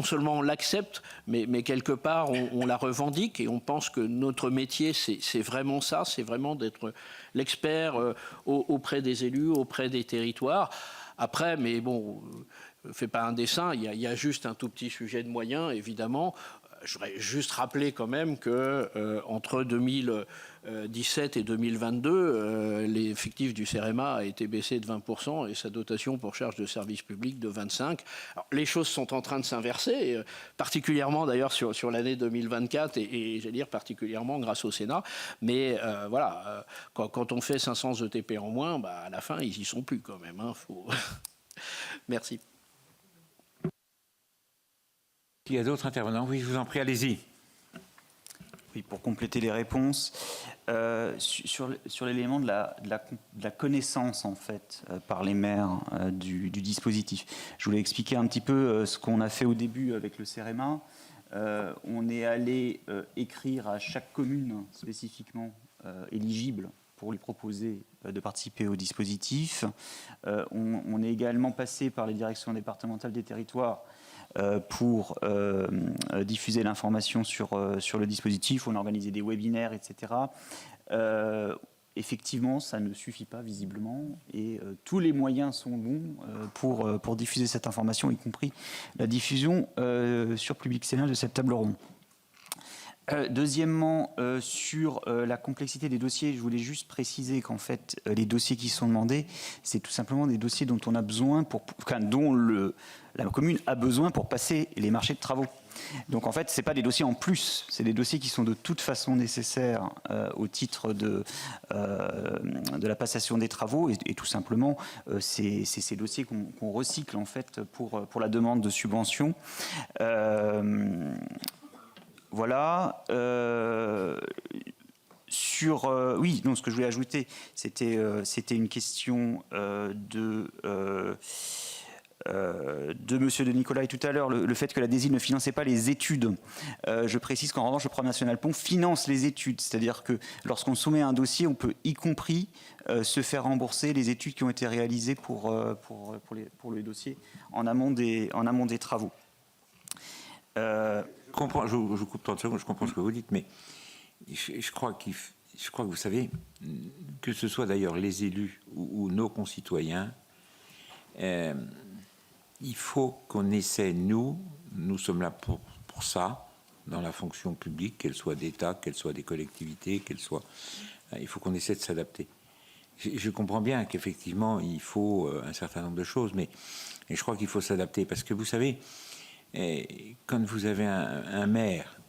seulement on l'accepte, mais quelque part on la revendique et on pense que notre métier c'est vraiment ça, c'est vraiment d'être l'expert auprès des élus, auprès des territoires. Après, mais bon, fais pas un dessin, il y a juste un tout petit sujet de moyens, évidemment. Je voudrais juste rappeler quand même que entre 2017 et 2022, l'effectif du CEREMA a été baissé de 20% et sa dotation pour charges de service public de 25%. Alors, les choses sont en train de s'inverser, particulièrement d'ailleurs sur l'année 2024 et j'allais dire particulièrement grâce au Sénat. Mais voilà, quand on fait 500 ETP en moins, à la fin, ils y sont plus quand même. Hein, Merci. Il y a d'autres intervenants. Oui, je vous en prie, allez-y. Oui, pour compléter les réponses, sur l'élément de la connaissance en fait par les maires du dispositif. Je voulais expliquer un petit peu ce qu'on a fait au début avec le CEREMA. On est allé écrire à chaque commune spécifiquement éligible pour lui proposer de participer au dispositif. On est également passé par les directions départementales des territoires pour diffuser l'information sur le dispositif. On a organisé des webinaires, etc. Effectivement, ça ne suffit pas visiblement et tous les moyens sont bons pour diffuser cette information, y compris la diffusion sur Public Sénat de cette table ronde. Deuxièmement, sur la complexité des dossiers, je voulais juste préciser qu'en fait, les dossiers qui sont demandés, c'est tout simplement des dossiers dont on a besoin, dont la commune a besoin pour passer les marchés de travaux. Donc en fait, ce n'est pas des dossiers en plus, c'est des dossiers qui sont de toute façon nécessaires au titre de la passation des travaux et tout simplement, c'est ces dossiers qu'on recycle en fait pour la demande de subvention. Voilà. Oui, donc ce que je voulais ajouter, c'était une question de Monsieur de Nicolai tout à l'heure, le fait que la DESI ne finançait pas les études. Je précise qu'en revanche, le Programme national Pont finance les études, c'est-à-dire que lorsqu'on soumet un dossier, on peut y compris se faire rembourser les études qui ont été réalisées pour les dossiers en amont des travaux. Je vous coupe 30 secondes, je comprends ce que vous dites, mais je crois que vous savez, que ce soit d'ailleurs les élus ou nos concitoyens, il faut qu'on essaie, nous sommes là pour ça, dans la fonction publique, qu'elle soit d'État, qu'elle soit des collectivités, il faut qu'on essaie de s'adapter. Je comprends bien qu'effectivement, il faut un certain nombre de choses, mais je crois qu'il faut s'adapter, parce que vous savez, quand vous avez un maire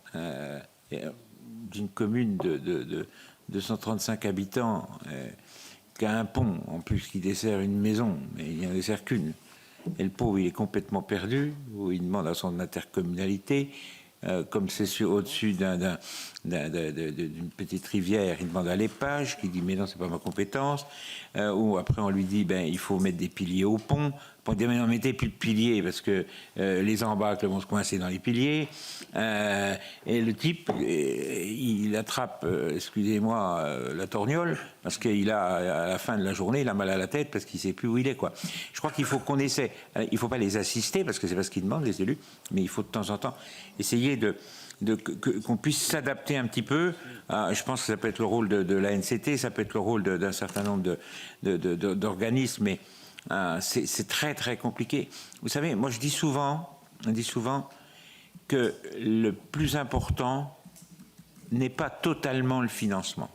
d'une commune de 235 habitants, qui a un pont, en plus qui dessert une maison, mais il n'en dessert qu'une, et le pauvre il est complètement perdu, ou il demande à son intercommunalité, comme c'est au-dessus d'une petite rivière, il demande à l'épage, qui dit mais non, c'est pas ma compétence, ou après on lui dit ben il faut mettre des piliers au pont, pour dire mais non, mettez plus de piliers parce que les embâcles vont se coincer dans les piliers, et le type il attrape, excusez-moi, la torgnole, parce qu'il a à la fin de la journée il a mal à la tête parce qu'il sait plus où il est, quoi. Je crois qu'il faut qu'on essaie, il faut pas les assister parce que c'est pas ce qu'ils demandent les élus, mais il faut de temps en temps essayer qu'on puisse s'adapter un petit peu. Je pense que ça peut être le rôle de la NCT, ça peut être le rôle d'un certain nombre d'organismes, mais c'est très très compliqué. Vous savez, moi on dit souvent que le plus important n'est pas totalement le financement.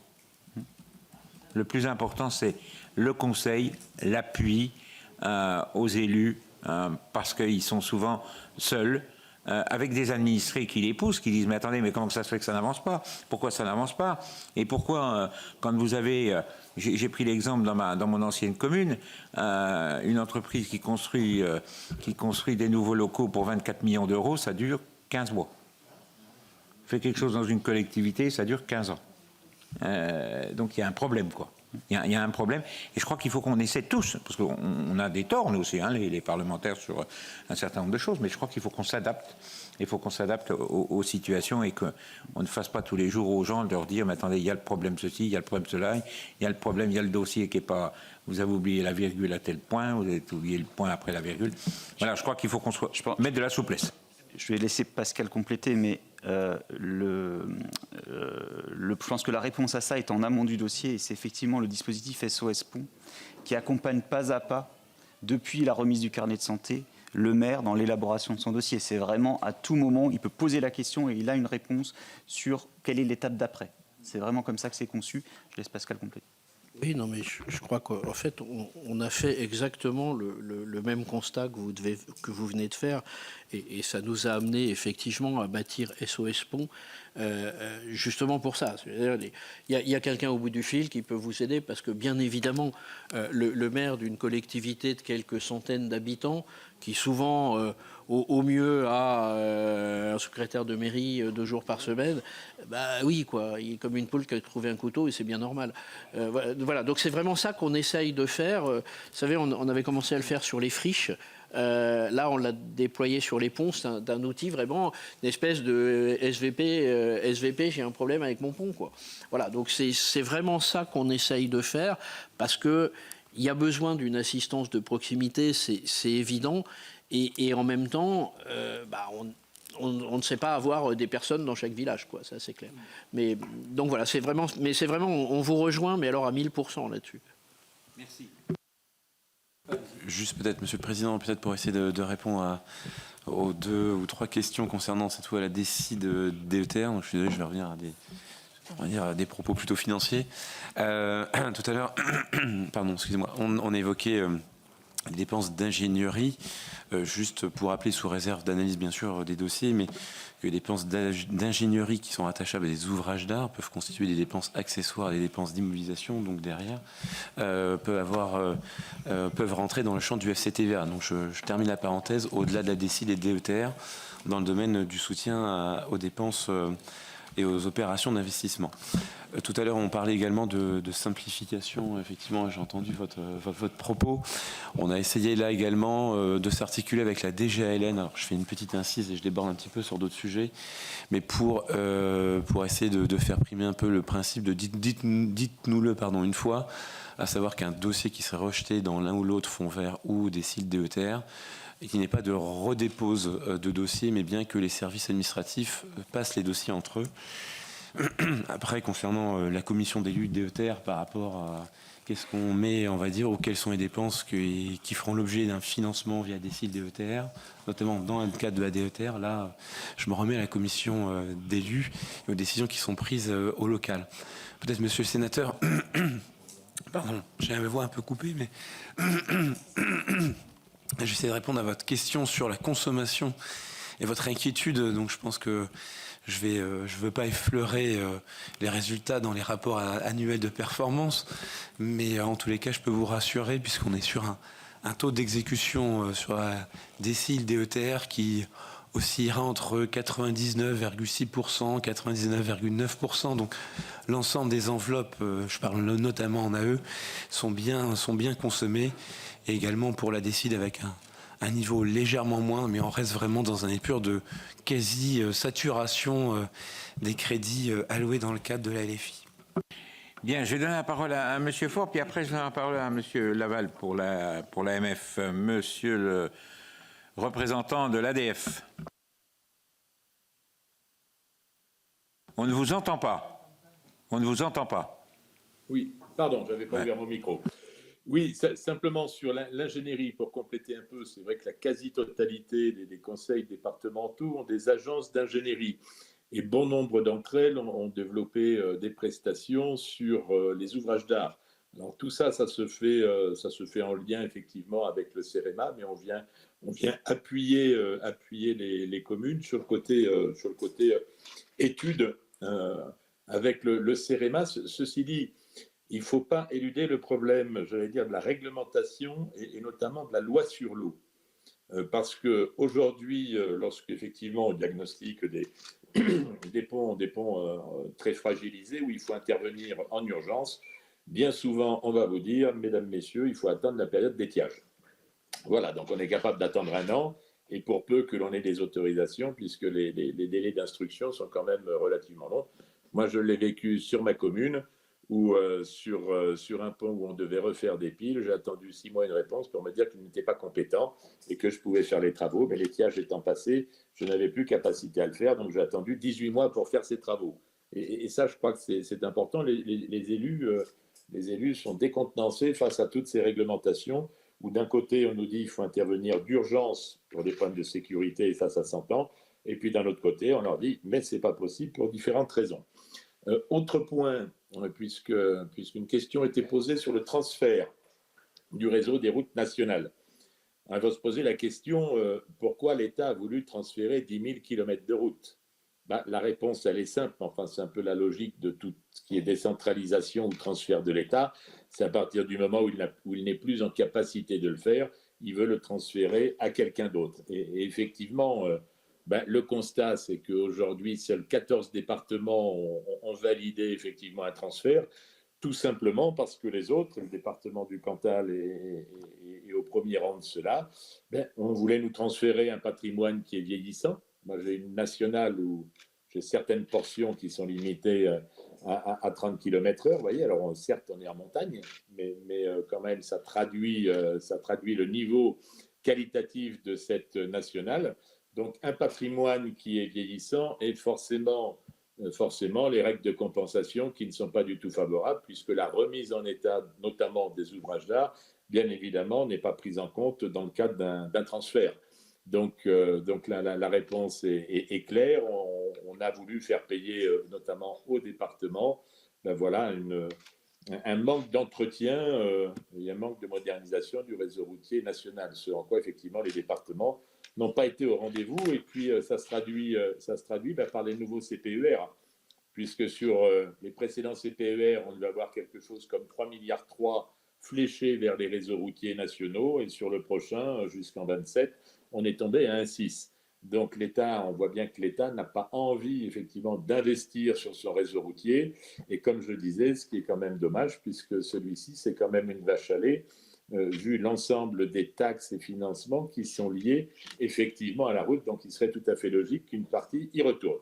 Le plus important, c'est le conseil, l'appui aux élus, parce qu'ils sont souvent seuls, avec des administrés qui les poussent, qui disent mais attendez, mais comment ça se fait que ça n'avance pas? Pourquoi ça n'avance pas? Et pourquoi quand vous avez, j'ai pris l'exemple dans mon ancienne commune, une entreprise qui construit des nouveaux locaux pour 24 millions d'euros, ça dure 15 mois. Fait quelque chose dans une collectivité, ça dure 15 ans. Donc il y a un problème, quoi. Il y a un problème, et je crois qu'il faut qu'on essaie tous, parce qu'on a des torts, nous aussi, hein, les parlementaires, sur un certain nombre de choses, mais je crois qu'il faut qu'on s'adapte. Il faut qu'on s'adapte aux situations et qu'on ne fasse pas tous les jours aux gens de leur dire, mais attendez, il y a le problème ceci, il y a le problème cela, il y a le problème, il y a le dossier qui est pas... Vous avez oublié la virgule à tel point, vous avez oublié le point après la virgule. Voilà, je crois qu'il faut qu'on mette de la souplesse. Je vais laisser Pascal compléter, mais je pense que la réponse à ça est en amont du dossier, et c'est effectivement le dispositif SOS Pont qui accompagne pas à pas, depuis la remise du carnet de santé, le maire dans l'élaboration de son dossier. C'est vraiment à tout moment, il peut poser la question et il a une réponse sur quelle est l'étape d'après. C'est vraiment comme ça que c'est conçu. Je laisse Pascal compléter. Oui, non, mais je crois qu'en fait, on a fait exactement le même constat que vous venez de faire, et ça nous a amené effectivement à bâtir SOS Pont, justement pour ça. Il y a quelqu'un au bout du fil qui peut vous aider, parce que bien évidemment, le maire d'une collectivité de quelques centaines d'habitants, qui souvent au mieux à un secrétaire de mairie 2 jours par semaine, bah oui, quoi. Il est comme une poule qui a trouvé un couteau et c'est bien normal. Voilà, donc c'est vraiment ça qu'on essaye de faire. Vous savez, on avait commencé à le faire sur les friches. Là, on l'a déployé sur les ponts. C'est un outil vraiment, une espèce de SVP, j'ai un problème avec mon pont, quoi. Voilà, donc c'est vraiment ça qu'on essaye de faire parce que il y a besoin d'une assistance de proximité, c'est évident. Et en même temps, on ne sait pas avoir des personnes dans chaque village, quoi, ça c'est clair. Mais donc voilà, c'est vraiment, on vous rejoint, mais alors à 1000% là-dessus. Merci. Juste peut-être, Monsieur le Président, peut-être pour essayer de répondre aux 2 ou 3 questions concernant cette fois la DSI de DETR. Donc, je suis désolé, je vais revenir à des propos plutôt financiers. Tout à l'heure, pardon, excusez-moi, on a évoqué les dépenses d'ingénierie, juste pour rappeler, sous réserve d'analyse bien sûr des dossiers, mais que les dépenses d'ingénierie qui sont attachables à des ouvrages d'art peuvent constituer des dépenses accessoires et des dépenses d'immobilisation, donc derrière, peuvent rentrer dans le champ du FCTVA. Donc je termine la parenthèse, au-delà de la DSI et DETR, dans le domaine du soutien aux dépenses et aux opérations d'investissement. Tout à l'heure, on parlait également de simplification. Effectivement, j'ai entendu votre propos. On a essayé là également de s'articuler avec la DGALN. Alors, je fais une petite incise et je déborde un petit peu sur d'autres sujets, mais pour essayer de faire primer un peu le principe de dites-nous-le une fois, à savoir qu'un dossier qui serait rejeté dans l'un ou l'autre fonds vert ou des sites DETR, et qu'il n'y ait pas de redépose de dossiers, mais bien que les services administratifs passent les dossiers entre eux. Après, concernant la commission d'élus de DETR par rapport à qu'est-ce qu'on met, on va dire, ou quelles sont les dépenses qui feront l'objet d'un financement via des sites DETR, notamment dans le cadre de la DETR, là, je me remets à la commission d'élus et aux décisions qui sont prises au local. Peut-être, monsieur le sénateur, pardon, j'ai la voix un peu coupée, mais j'essaie de répondre à votre question sur la consommation et votre inquiétude. Donc je pense que je veux pas effleurer les résultats dans les rapports annuels de performance, mais en tous les cas, je peux vous rassurer puisqu'on est sur un taux d'exécution sur la décile DETR qui oscillera entre 99,6%, 99,9%. Donc l'ensemble des enveloppes, je parle notamment en AE, sont bien consommées. Et également pour la décide avec un niveau légèrement moins, mais on reste vraiment dans un épure de quasi-saturation des crédits alloués dans le cadre de la LFI. Bien, je vais donner la parole à Monsieur Faure, puis après je donne la parole à Monsieur Laval pour l'AMF. Monsieur le représentant de l'ADF. On ne vous entend pas. On ne vous entend pas. Oui, pardon, je n'avais pas ouvert mon micro. Oui, simplement sur l'ingénierie, pour compléter un peu, c'est vrai que la quasi-totalité des conseils départementaux ont des agences d'ingénierie. Et bon nombre d'entre elles ont développé des prestations sur les ouvrages d'art. Alors tout ça, ça se fait en lien effectivement avec le CEREMA, mais on vient appuyer les communes sur le côté études avec le CEREMA. Ceci dit, il ne faut pas éluder le problème, j'allais dire, de la réglementation et notamment de la loi sur l'eau. Parce qu'aujourd'hui, lorsqu'effectivement on diagnostique des ponts très fragilisés où il faut intervenir en urgence, bien souvent on va vous dire, mesdames, messieurs, il faut attendre la période d'étiage. Voilà, donc on est capable d'attendre 1 an, et pour peu que l'on ait des autorisations, puisque les délais d'instruction sont quand même relativement longs. Moi, je l'ai vécu sur ma commune, où sur un pont où on devait refaire des piles, j'ai attendu 6 mois une réponse pour me dire qu'il n'était pas compétent et que je pouvais faire les travaux, mais l'étiage étant passé, je n'avais plus capacité à le faire, donc j'ai attendu 18 mois pour faire ces travaux. Et ça, je crois que c'est important. Les élus sont décontenancés face à toutes ces réglementations, où d'un côté, on nous dit qu'il faut intervenir d'urgence pour des problèmes de sécurité face à 100 ans, et puis d'un autre côté, on leur dit « mais ce n'est pas possible pour différentes raisons ». Autre point, puisqu'une question était posée sur le transfert du réseau des routes nationales. On va se poser la question, pourquoi l'État a voulu transférer 10 000 km de routes ? La réponse, elle est simple, enfin c'est un peu la logique de tout ce qui est décentralisation ou transfert de l'État. C'est à partir du moment où il n'est plus en capacité de le faire, il veut le transférer à quelqu'un d'autre. Et effectivement, le constat, c'est qu'aujourd'hui, seuls 14 départements ont validé effectivement un transfert, tout simplement parce que les autres, le département du Cantal est au premier rang de cela, on voulait nous transférer un patrimoine qui est vieillissant. Moi, j'ai une nationale où j'ai certaines portions qui sont limitées à 30 km/h. Vous voyez, alors certes, on est en montagne, mais quand même, ça traduit le niveau qualitatif de cette nationale. Donc, un patrimoine qui est vieillissant et forcément les règles de compensation qui ne sont pas du tout favorables, puisque la remise en état, notamment des ouvrages d'art, bien évidemment, n'est pas prise en compte dans le cadre d'un transfert. Donc la réponse est claire. On a voulu faire payer, notamment au département, un manque d'entretien et un manque de modernisation du réseau routier national, ce en quoi, effectivement, les départements n'ont pas été au rendez-vous. Et puis, ça se traduit par les nouveaux CPER, puisque sur les précédents CPER, on devait avoir quelque chose comme 3,3 milliards fléchés vers les réseaux routiers nationaux, et sur le prochain, jusqu'en 27, on est tombé à 1,6. Donc on voit bien que l'État n'a pas envie effectivement d'investir sur son réseau routier. Et comme je le disais, ce qui est quand même dommage, puisque celui-ci, c'est quand même une vache à lait, vu l'ensemble des taxes et financements qui sont liés effectivement à la route. Donc il serait tout à fait logique qu'une partie y retourne.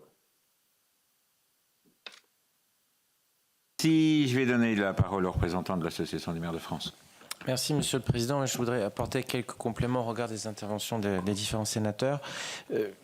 Si je vais donner la parole au représentant de l'Association des maires de France. Merci, Monsieur le Président. Je voudrais apporter quelques compléments au regard des interventions des différents sénateurs.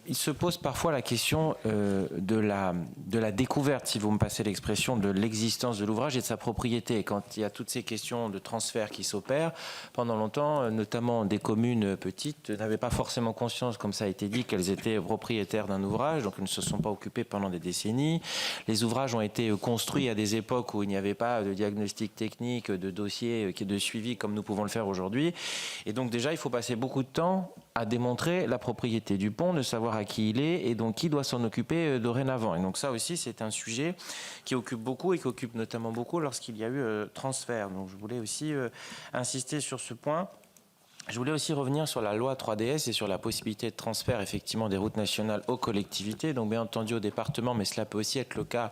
Il se pose parfois la question de la découverte, si vous me passez l'expression, de l'existence de l'ouvrage et de sa propriété. Quand il y a toutes ces questions de transfert qui s'opèrent, pendant longtemps, notamment des communes petites, n'avaient pas forcément conscience, comme ça a été dit, qu'elles étaient propriétaires d'un ouvrage, donc elles ne se sont pas occupées pendant des décennies. Les ouvrages ont été construits à des époques où il n'y avait pas de diagnostic technique, de dossier, de suivi comme nous pouvons le faire aujourd'hui. Et donc déjà, il faut passer beaucoup de temps à démontrer la propriété du pont, de savoir à qui il est et donc qui doit s'en occuper dorénavant. Et donc ça aussi, c'est un sujet qui occupe beaucoup et qui occupe notamment beaucoup lorsqu'il y a eu transfert. Donc je voulais aussi insister sur ce point. Je voulais aussi revenir sur la loi 3DS et sur la possibilité de transfert effectivement des routes nationales aux collectivités, donc bien entendu aux départements, mais cela peut aussi être le cas,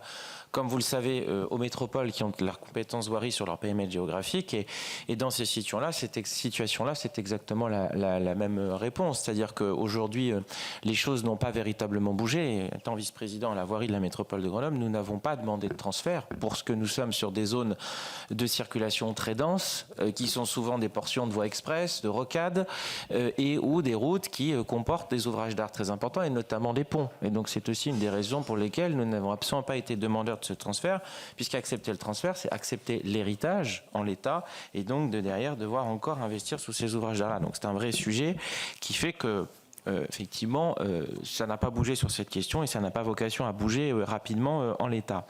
comme vous le savez, aux métropoles qui ont leur compétence voirie sur leur périmètre géographique. Et dans ces situations-là, c'est exactement la même réponse. C'est-à-dire qu'aujourd'hui, les choses n'ont pas véritablement bougé. Étant vice-président à la voirie de la métropole de Grenoble, nous n'avons pas demandé de transfert parce que nous sommes sur des zones de circulation très denses, qui sont souvent des portions de voies express, de rocades, et ou des routes qui comportent des ouvrages d'art très importants, et notamment des ponts. Et donc c'est aussi une des raisons pour lesquelles nous n'avons absolument pas été demandeurs de ce transfert, puisqu'accepter le transfert, c'est accepter l'héritage en l'état, et donc de derrière devoir encore investir sous ces ouvrages d'art-là. Donc c'est un vrai sujet qui fait que effectivement, ça n'a pas bougé sur cette question et ça n'a pas vocation à bouger rapidement en l'état.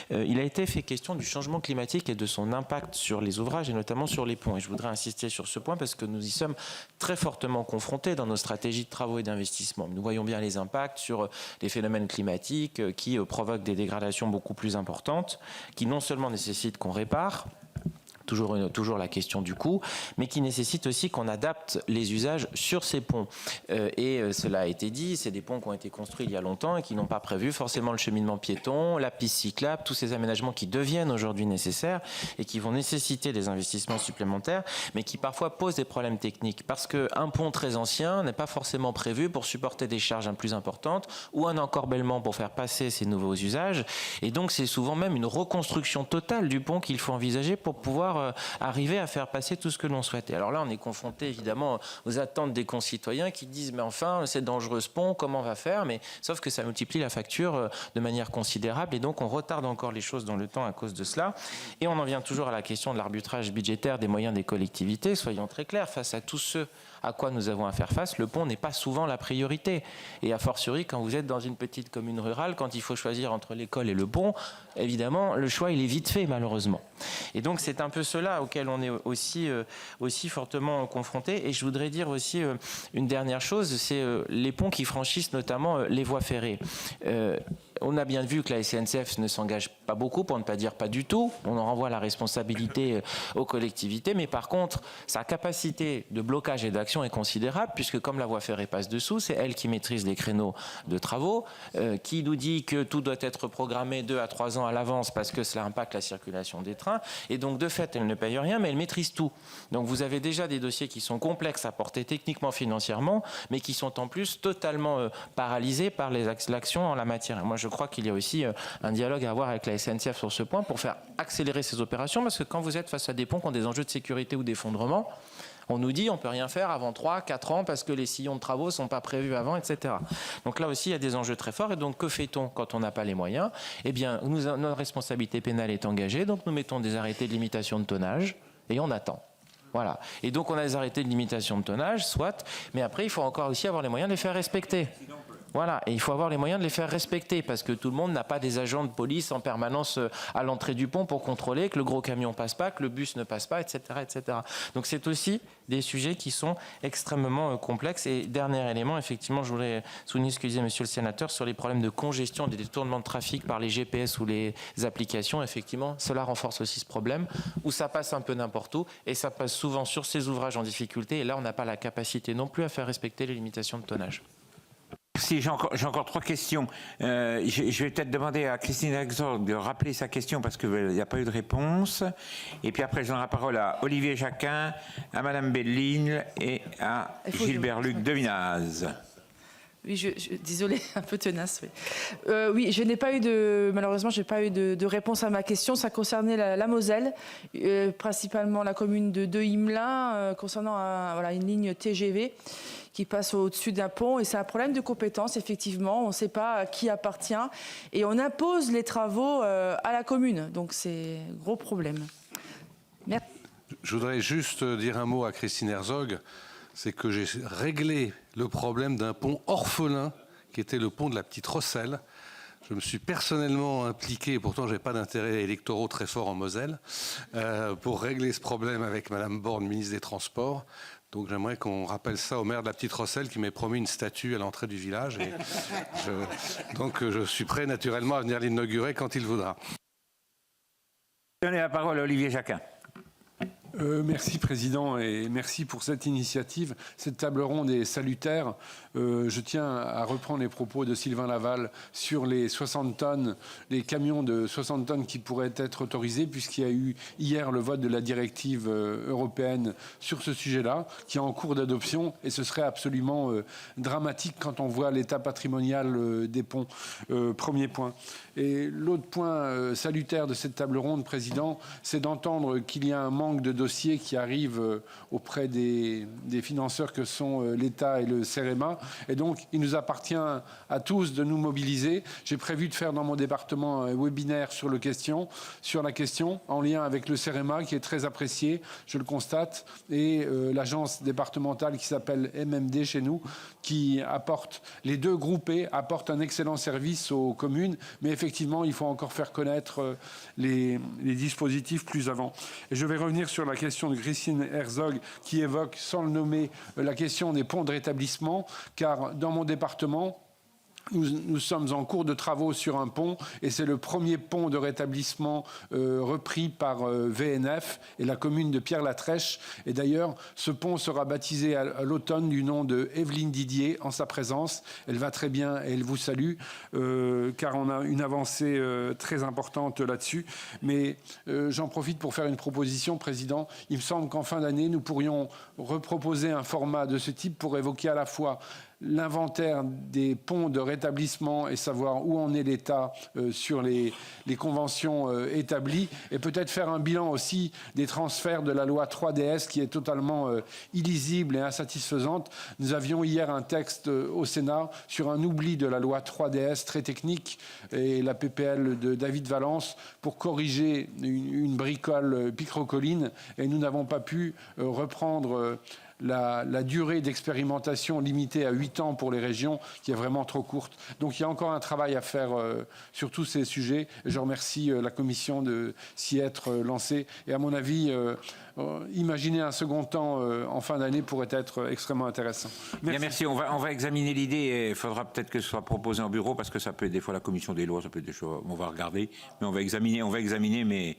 Il a été fait question du changement climatique et de son impact sur les ouvrages et notamment sur les ponts. Et je voudrais insister sur ce point parce que nous y sommes très fortement confrontés dans nos stratégies de travaux et d'investissement. Nous voyons bien les impacts sur les phénomènes climatiques qui provoquent des dégradations beaucoup plus importantes, qui non seulement nécessitent qu'on répare, toujours la question du coût, mais qui nécessite aussi qu'on adapte les usages sur ces ponts. Et cela a été dit, c'est des ponts qui ont été construits il y a longtemps et qui n'ont pas prévu forcément le cheminement piéton, la piste cyclable, tous ces aménagements qui deviennent aujourd'hui nécessaires et qui vont nécessiter des investissements supplémentaires, mais qui parfois posent des problèmes techniques. Parce qu'un pont très ancien n'est pas forcément prévu pour supporter des charges plus importantes ou un encorbellement pour faire passer ces nouveaux usages. Et donc c'est souvent même une reconstruction totale du pont qu'il faut envisager pour pouvoir arriver à faire passer tout ce que l'on souhaitait. Alors là, on est confronté évidemment aux attentes des concitoyens qui disent mais enfin, c'est dangereux ce pont, comment on va faire? Mais sauf que ça multiplie la facture de manière considérable et donc on retarde encore les choses dans le temps à cause de cela. Et on en vient toujours à la question de l'arbitrage budgétaire des moyens des collectivités. Soyons très clairs, face à tous ceux à quoi nous avons à faire face, le pont n'est pas souvent la priorité. Et a fortiori, quand vous êtes dans une petite commune rurale, quand il faut choisir entre l'école et le pont, évidemment, le choix, il est vite fait, malheureusement. Et donc, c'est un peu cela auquel on est aussi fortement confronté. Et je voudrais dire aussi une dernière chose, c'est les ponts qui franchissent notamment les voies ferrées. on a bien vu que la SNCF ne s'engage pas beaucoup, pour ne pas dire pas du tout. On en renvoie la responsabilité aux collectivités, mais par contre, sa capacité de blocage et d'action est considérable, puisque comme la voie ferrée passe dessous, c'est elle qui maîtrise les créneaux de travaux, qui nous dit que tout doit être programmé 2 à 3 ans à l'avance, parce que cela impacte la circulation des trains, et donc de fait, elle ne paye rien, mais elle maîtrise tout. Donc vous avez déjà des dossiers qui sont complexes à porter techniquement, financièrement, mais qui sont en plus totalement paralysés par l'action en la matière. Et moi, je crois qu'il y a aussi un dialogue à avoir avec la SNCF sur ce point pour faire accélérer ces opérations, parce que quand vous êtes face à des ponts qui ont des enjeux de sécurité ou d'effondrement, on nous dit on ne peut rien faire avant 3-4 ans parce que les sillons de travaux ne sont pas prévus avant, etc. Donc là aussi, il y a des enjeux très forts. Et donc, que fait-on quand on n'a pas les moyens? Eh bien, notre responsabilité pénale est engagée, donc nous mettons des arrêtés de limitation de tonnage et on attend. Voilà. Et donc, on a des arrêtés de limitation de tonnage, soit, mais après, il faut encore aussi avoir les moyens de les faire respecter. Voilà, et il faut avoir les moyens de les faire respecter, parce que tout le monde n'a pas des agents de police en permanence à l'entrée du pont pour contrôler que le gros camion passe pas, que le bus ne passe pas, etc., etc. Donc c'est aussi des sujets qui sont extrêmement complexes. Et dernier élément, effectivement, je voulais souligner ce que disait Monsieur le Sénateur sur les problèmes de congestion, des détournements de trafic par les GPS ou les applications. Effectivement, cela renforce aussi ce problème, où ça passe un peu n'importe où, et ça passe souvent sur ces ouvrages en difficulté, et là on n'a pas la capacité non plus à faire respecter les limitations de tonnage. Si j'ai encore 3 questions. Je vais peut-être demander à Christine Herzog de rappeler sa question parce qu'il n'y a pas eu de réponse. Et puis après, je donne la parole à Olivier Jacquin, à Madame Belline et à Gilbert-Luc Devinaz. Oui, désolée, un peu tenace. Oui, oui, je n'ai pas eu malheureusement, je n'ai pas eu de réponse à ma question. Ça concernait la Moselle, principalement la commune de Himelin, concernant une ligne TGV qui passe au-dessus d'un pont. Et c'est un problème de compétence, effectivement. On ne sait pas à qui appartient. Et on impose les travaux à la commune. Donc c'est un gros problème. Merci. Je voudrais juste dire un mot à Christine Herzog. C'est que j'ai réglé le problème d'un pont orphelin qui était le pont de la Petite Rosselle. Je me suis personnellement impliqué, pourtant je n'ai pas d'intérêt électoraux très fort en Moselle, pour régler ce problème avec Madame Borne, ministre des Transports. Donc j'aimerais qu'on rappelle ça au maire de la Petite Rosselle qui m'a promis une statue à l'entrée du village. Et donc je suis prêt naturellement à venir l'inaugurer quand il voudra. Donnez la parole à Olivier Jacquin. Merci Président et merci pour cette initiative. Cette table ronde est salutaire. Je tiens à reprendre les propos de Sylvain Laval sur les 60 tonnes, les camions de 60 tonnes qui pourraient être autorisés puisqu'il y a eu hier le vote de la directive européenne sur ce sujet-là qui est en cours d'adoption et ce serait absolument dramatique quand on voit l'état patrimonial des ponts. Premier point. Et l'autre point salutaire de cette table ronde, Président, c'est d'entendre qu'il y a un manque de dossiers qui arrivent auprès des financeurs que sont l'État et le CEREMA. Et donc, il nous appartient à tous de nous mobiliser. J'ai prévu de faire dans mon département un webinaire sur la question, en lien avec le CEREMA, qui est très apprécié, je le constate, et l'agence départementale qui s'appelle MMD chez nous, qui apporte, les deux groupés apportent un excellent service aux communes, mais effectivement, il faut encore faire connaître les dispositifs plus avant. Et je vais revenir sur la question de Christine Herzog qui évoque, sans le nommer, la question des ponts de rétablissement, car dans mon département, nous sommes en cours de travaux sur un pont et c'est le premier pont de rétablissement repris par VNF et la commune de Pierre-Latrèche. Et d'ailleurs, ce pont sera baptisé à l'automne du nom de Evelyne Didier en sa présence. Elle va très bien et elle vous salue car on a une avancée très importante là-dessus. Mais j'en profite pour faire une proposition, Président. Il me semble qu'en fin d'année, nous pourrions reproposer un format de ce type pour évoquer à la fois l'inventaire des ponts de rétablissement et savoir où en est l'État sur les conventions établies et peut-être faire un bilan aussi des transferts de la loi 3DS qui est totalement illisible et insatisfaisante. Nous avions hier un texte au Sénat sur un oubli de la loi 3DS très technique et la PPL de David Valence pour corriger une bricole picrocolline et nous n'avons pas pu reprendre la durée d'expérimentation limitée à 8 ans pour les régions, qui est vraiment trop courte. Donc il y a encore un travail à faire sur tous ces sujets. Je remercie la Commission de s'y être lancée. Et à mon avis, imaginer un second temps en fin d'année pourrait être extrêmement intéressant. Merci. Bien, merci. On va examiner l'idée et il faudra peut-être que ce soit proposé en bureau parce que ça peut être des fois la commission des lois, ça peut être des choses. On va regarder, mais on va examiner mais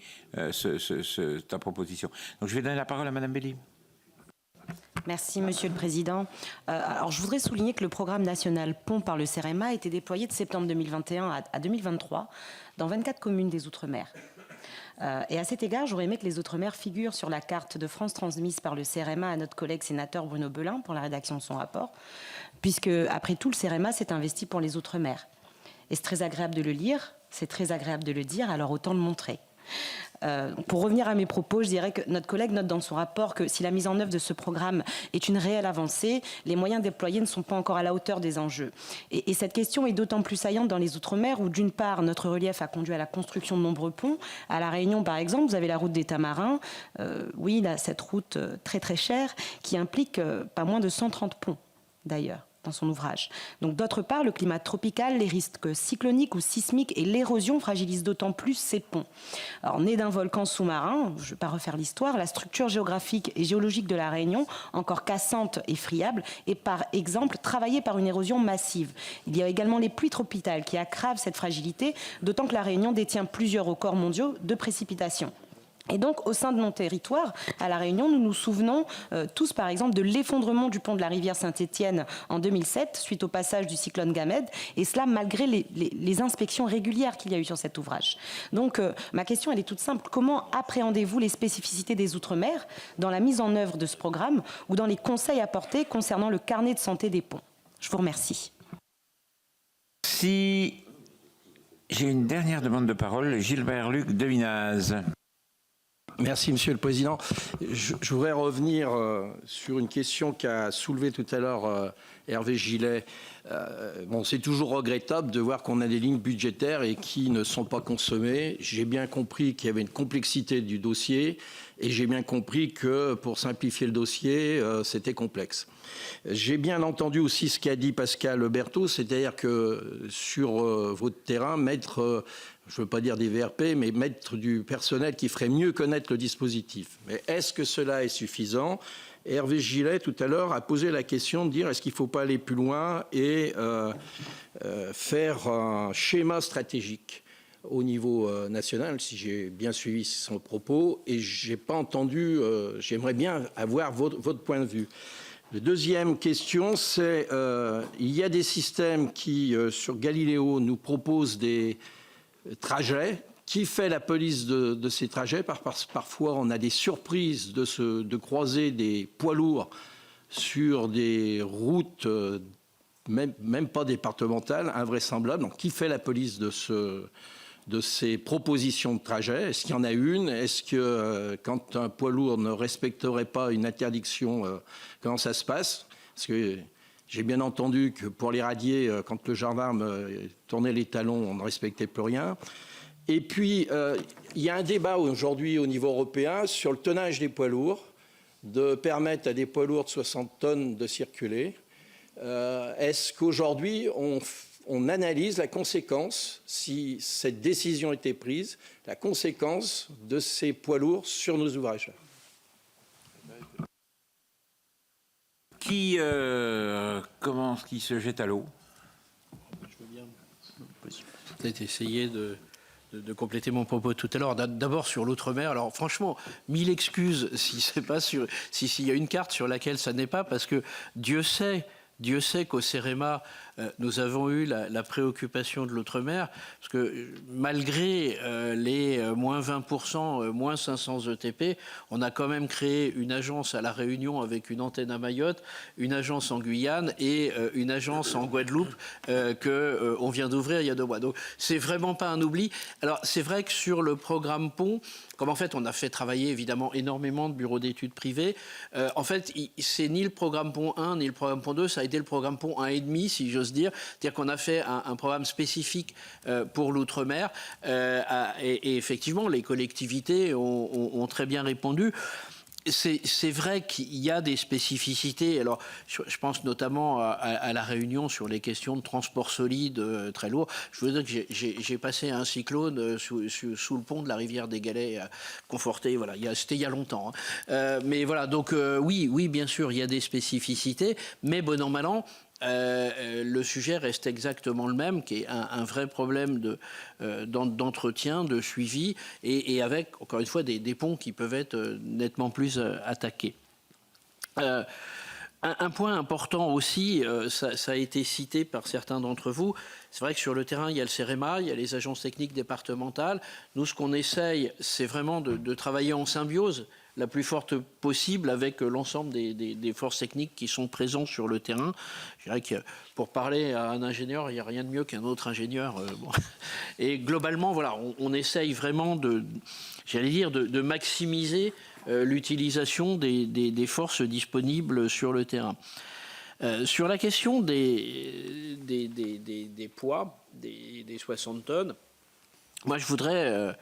ta proposition. Donc je vais donner la parole à Madame Belli. Merci Monsieur le Président. Alors je voudrais souligner que le programme national Pont par le CEREMA a été déployé de septembre 2021 à 2023 dans 24 communes des Outre-mer. Et à cet égard, j'aurais aimé que les Outre-mer figurent sur la carte de France transmise par le CEREMA à notre collègue sénateur Bruno Belin pour la rédaction de son rapport, puisque, après tout, le CEREMA s'est investi pour les Outre-mer. Et c'est très agréable de le lire, c'est très agréable de le dire, alors autant le montrer. Pour revenir à mes propos, je dirais que notre collègue note dans son rapport que si la mise en œuvre de ce programme est une réelle avancée, les moyens déployés ne sont pas encore à la hauteur des enjeux. Et cette question est d'autant plus saillante dans les Outre-mer où, d'une part, notre relief a conduit à la construction de nombreux ponts. À La Réunion, par exemple, vous avez la route des Tamarins. Oui, là, cette route très très chère qui implique pas moins de 130 ponts, d'ailleurs, dans son ouvrage. Donc d'autre part, le climat tropical, les risques cycloniques ou sismiques et l'érosion fragilisent d'autant plus ces ponts. Alors, né d'un volcan sous-marin, je ne vais pas refaire l'histoire, la structure géographique et géologique de la Réunion, encore cassante et friable, est par exemple travaillée par une érosion massive. Il y a également les pluies tropicales qui aggravent cette fragilité, d'autant que la Réunion détient plusieurs records mondiaux de précipitations. Et donc, au sein de mon territoire, à La Réunion, nous nous souvenons tous, par exemple, de l'effondrement du pont de la rivière Saint-Étienne en 2007, suite au passage du cyclone Gamed, et cela malgré les inspections régulières qu'il y a eu sur cet ouvrage. Donc, ma question, elle est toute simple. Comment appréhendez-vous les spécificités des Outre-mer dans la mise en œuvre de ce programme ou dans les conseils apportés concernant le carnet de santé des ponts? Je vous remercie. Si j'ai une dernière demande de parole, Gilbert-Luc Devinaz. Merci, Monsieur le Président. Je voudrais revenir sur une question qu'a soulevée tout à l'heure Hervé Gillet. Bon, c'est toujours regrettable de voir qu'on a des lignes budgétaires et qui ne sont pas consommées. J'ai bien compris qu'il y avait une complexité du dossier et j'ai bien compris que pour simplifier le dossier, c'était complexe. J'ai bien entendu aussi ce qu'a dit Pascal Berthaud, c'est-à-dire que sur votre terrain, mettre... je ne veux pas dire des VRP, mais mettre du personnel qui ferait mieux connaître le dispositif. Mais est-ce que cela est suffisant? Hervé Gillet, tout à l'heure, a posé la question de dire est-ce qu'il ne faut pas aller plus loin et faire un schéma stratégique au niveau national, si j'ai bien suivi son propos, et je n'ai pas entendu, j'aimerais bien avoir votre point de vue. La deuxième question, c'est il y a des systèmes qui, sur Galileo, nous proposent des trajets. Qui fait la police de ces trajets? Parfois, on a des surprises de croiser des poids lourds sur des routes, même pas départementales, invraisemblables. Donc, qui fait la police de ces propositions de trajet? Est-ce qu'il y en a une? Est-ce que quand un poids lourd ne respecterait pas une interdiction, comment ça se passe? Parce que j'ai bien entendu que pour les radiers, quand le gendarme tournait les talons, on ne respectait plus rien. Et puis, il y a un débat aujourd'hui au niveau européen sur le tonnage des poids lourds, de permettre à des poids lourds de 60 tonnes de circuler. Est-ce qu'aujourd'hui, on analyse la conséquence, si cette décision était prise, la conséquence de ces poids lourds sur nos ouvrages? Qui se jette à l'eau? Je veux bien peut-être essayer de compléter mon propos tout à l'heure. D'abord sur l'outre-mer. Alors franchement, mille excuses si c'est pas sur, s'il y a une carte sur laquelle ça n'est pas, parce que Dieu sait qu'au CEREMA, nous avons eu la préoccupation de l'outre-mer, parce que malgré les moins 20%, moins 500 ETP, on a quand même créé une agence à La Réunion avec une antenne à Mayotte, une agence en Guyane et une agence en Guadeloupe qu'on vient d'ouvrir il y a 2 mois. Donc c'est vraiment pas un oubli. Alors c'est vrai que sur le programme Pont, comme en fait on a fait travailler évidemment énormément de bureaux d'études privés, en fait c'est ni le programme Pont 1 ni le programme Pont 2, ça a été le programme Pont 1,5 si j'ose dire. C'est-à-dire qu'on a fait un programme spécifique pour l'outre-mer et effectivement les collectivités ont très bien répondu. c'est vrai qu'il y a des spécificités. Alors, je pense notamment à la Réunion sur les questions de transport solide très lourd. Je veux dire que j'ai passé un cyclone sous le pont de la rivière des Galets, Conforté. Voilà, c'était il y a longtemps. Hein. Mais voilà, donc oui, bien sûr, il y a des spécificités, mais bon an mal an. Le sujet reste exactement le même, qui est un vrai problème d'entretien, de suivi, et avec, encore une fois, des ponts qui peuvent être nettement plus attaqués. Un point important aussi, ça a été cité par certains d'entre vous, c'est vrai que sur le terrain, il y a le CEREMA, il y a les agences techniques départementales. Nous, ce qu'on essaye, c'est vraiment de travailler en symbiose la plus forte possible avec l'ensemble des forces techniques qui sont présentes sur le terrain. Je dirais que pour parler à un ingénieur, il n'y a rien de mieux qu'un autre ingénieur. Bon. Et globalement, voilà, on essaye vraiment de maximiser l'utilisation des forces disponibles sur le terrain. Sur la question des poids, des 60 tonnes, moi je voudrais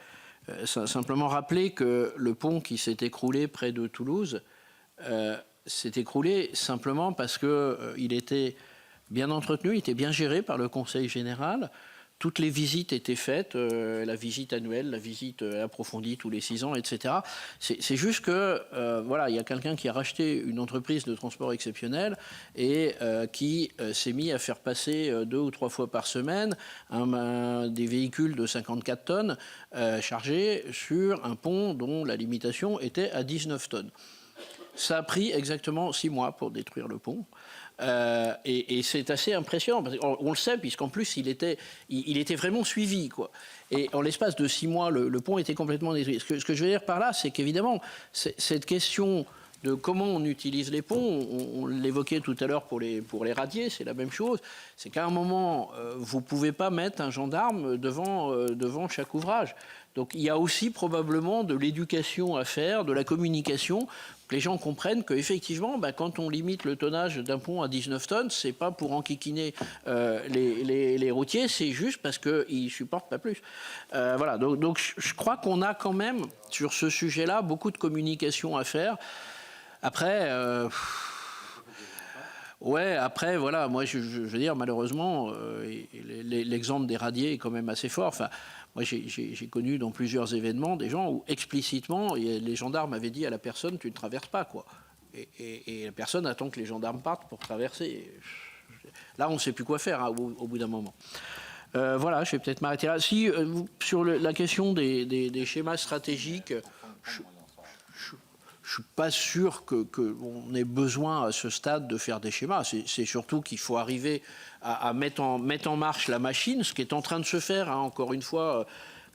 simplement rappeler que le pont qui s'est écroulé près de Toulouse s'est écroulé simplement parce qu'il était bien entretenu, il était bien géré par le Conseil général. Toutes les visites étaient faites, la visite annuelle, la visite approfondie tous les 6 ans, etc. C'est juste que, voilà, il y a quelqu'un qui a racheté une entreprise de transport exceptionnelle et qui s'est mis à faire passer 2 ou 3 fois par semaine des véhicules de 54 tonnes chargés sur un pont dont la limitation était à 19 tonnes. Ça a pris exactement 6 mois pour détruire le pont. Et c'est assez impressionnant, parce qu'on le sait, puisqu'en plus, il était vraiment suivi, quoi. Et en l'espace de 6 mois, le pont était complètement détruit. Ce que je veux dire par là, c'est qu'évidemment, cette question de comment on utilise les ponts, on l'évoquait tout à l'heure pour les radiers, c'est la même chose. C'est qu'à un moment, vous ne pouvez pas mettre un gendarme devant chaque ouvrage. Donc il y a aussi probablement de l'éducation à faire, de la communication, que les gens comprennent qu'effectivement, quand on limite le tonnage d'un pont à 19 tonnes, c'est pas pour enquiquiner les routiers, c'est juste parce qu'ils ne supportent pas plus. Voilà, donc je crois qu'on a quand même, sur ce sujet-là, beaucoup de communication à faire. Après... Ouais, après, voilà, moi, je veux dire, malheureusement, l'exemple des radiers est quand même assez fort. Enfin, moi, j'ai connu dans plusieurs événements des gens où, explicitement, les gendarmes avaient dit à la personne, tu ne traverses pas, quoi. Et la personne attend que les gendarmes partent pour traverser. Là, on ne sait plus quoi faire, hein, au bout d'un moment. Voilà, je vais peut-être m'arrêter là. Si, sur la question des schémas stratégiques... Je ne suis pas sûr qu'on ait besoin à ce stade de faire des schémas. C'est surtout qu'il faut arriver à mettre en marche la machine, ce qui est en train de se faire. Hein. Encore une fois,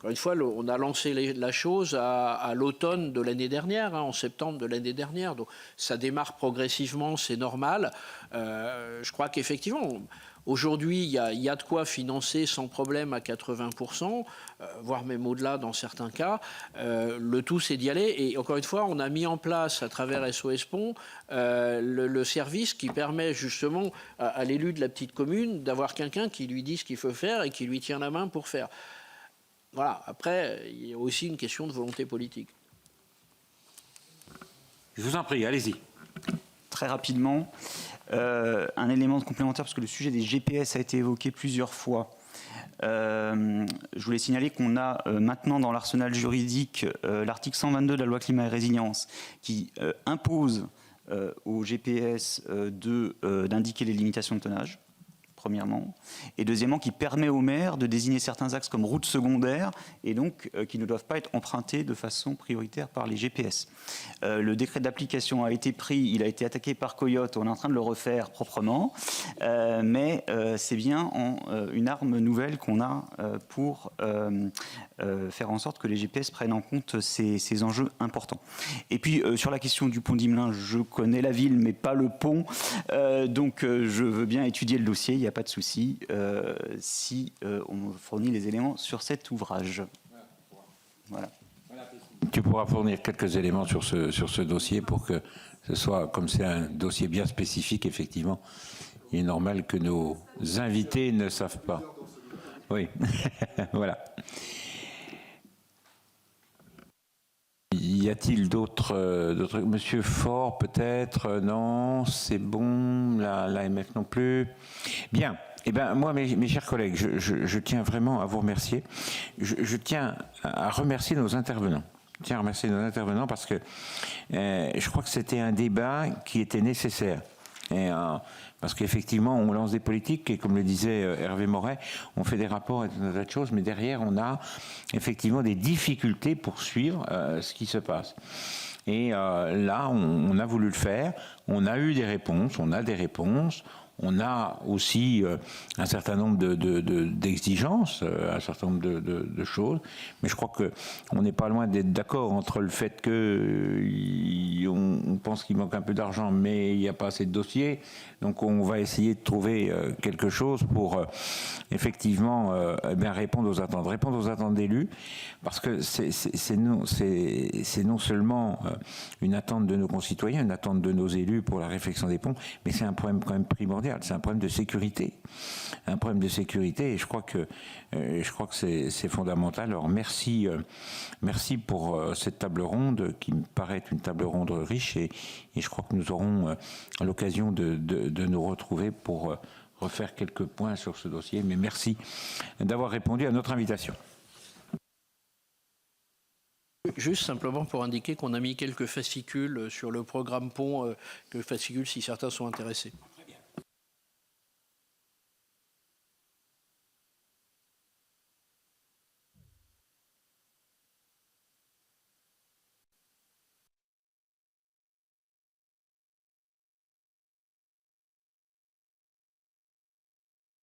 on a lancé la chose à l'automne de l'année dernière, hein, en septembre de l'année dernière. Donc ça démarre progressivement, c'est normal. Je crois qu'effectivement... Aujourd'hui, il y a de quoi financer sans problème à 80%, voire même au-delà dans certains cas. Le tout, c'est d'y aller. Et encore une fois, on a mis en place, à travers SOS Pont, le service qui permet justement à l'élu de la petite commune d'avoir quelqu'un qui lui dit ce qu'il faut faire et qui lui tient la main pour faire. Voilà. Après, il y a aussi une question de volonté politique. Je vous en prie, allez-y. Très rapidement. Un élément complémentaire, parce que le sujet des GPS a été évoqué plusieurs fois. Je voulais signaler qu'on a maintenant dans l'arsenal juridique l'article 122 de la loi Climat et Résilience qui impose au GPS d'indiquer les limitations de tonnage, premièrement, et deuxièmement qui permet aux maires de désigner certains axes comme routes secondaires et donc qui ne doivent pas être empruntés de façon prioritaire par les GPS. Le décret d'application a été pris, il a été attaqué par Coyote, on est en train de le refaire proprement, mais c'est bien une arme nouvelle qu'on a pour faire en sorte que les GPS prennent en compte ces enjeux importants. Et puis sur la question du pont d'Imelin, je connais la ville mais pas le pont, donc je veux bien étudier le dossier, il n'y a pas de souci si on me fournit les éléments sur cet ouvrage. Voilà. Tu pourras fournir quelques éléments sur ce dossier pour que ce soit, comme c'est un dossier bien spécifique, effectivement, il est normal que nos invités ne savent pas. Oui, voilà. Y a-t-il d'autres Monsieur Faure, peut-être? Non, c'est bon. L'AMF non plus. Bien. Eh bien, moi, mes chers collègues, je tiens vraiment à vous remercier. Je tiens à remercier nos intervenants. Je tiens à remercier nos intervenants parce que je crois que c'était un débat qui était nécessaire. Parce qu'effectivement, on lance des politiques et comme le disait Hervé Moret, on fait des rapports et tout un tas de choses, mais derrière, on a effectivement des difficultés pour suivre ce qui se passe. Et là, on a voulu le faire, on a eu des réponses, on a des réponses. On a aussi un certain nombre d'exigences, un certain nombre de choses, mais je crois qu'on n'est pas loin d'être d'accord entre le fait qu'on pense qu'il manque un peu d'argent, mais il n'y a pas assez de dossiers. Donc on va essayer de trouver quelque chose pour effectivement répondre aux attentes d'élus, parce que c'est non seulement une attente de nos concitoyens, une attente de nos élus pour la réfection des ponts, mais c'est un problème quand même primordial. C'est un problème de sécurité. Un problème de sécurité, et je crois que c'est fondamental. Alors merci pour cette table ronde qui me paraît être une table ronde riche, et je crois que nous aurons l'occasion de nous retrouver pour refaire quelques points sur ce dossier. Mais merci d'avoir répondu à notre invitation. Juste simplement pour indiquer qu'on a mis quelques fascicules sur le programme pont, quelques fascicules si certains sont intéressés.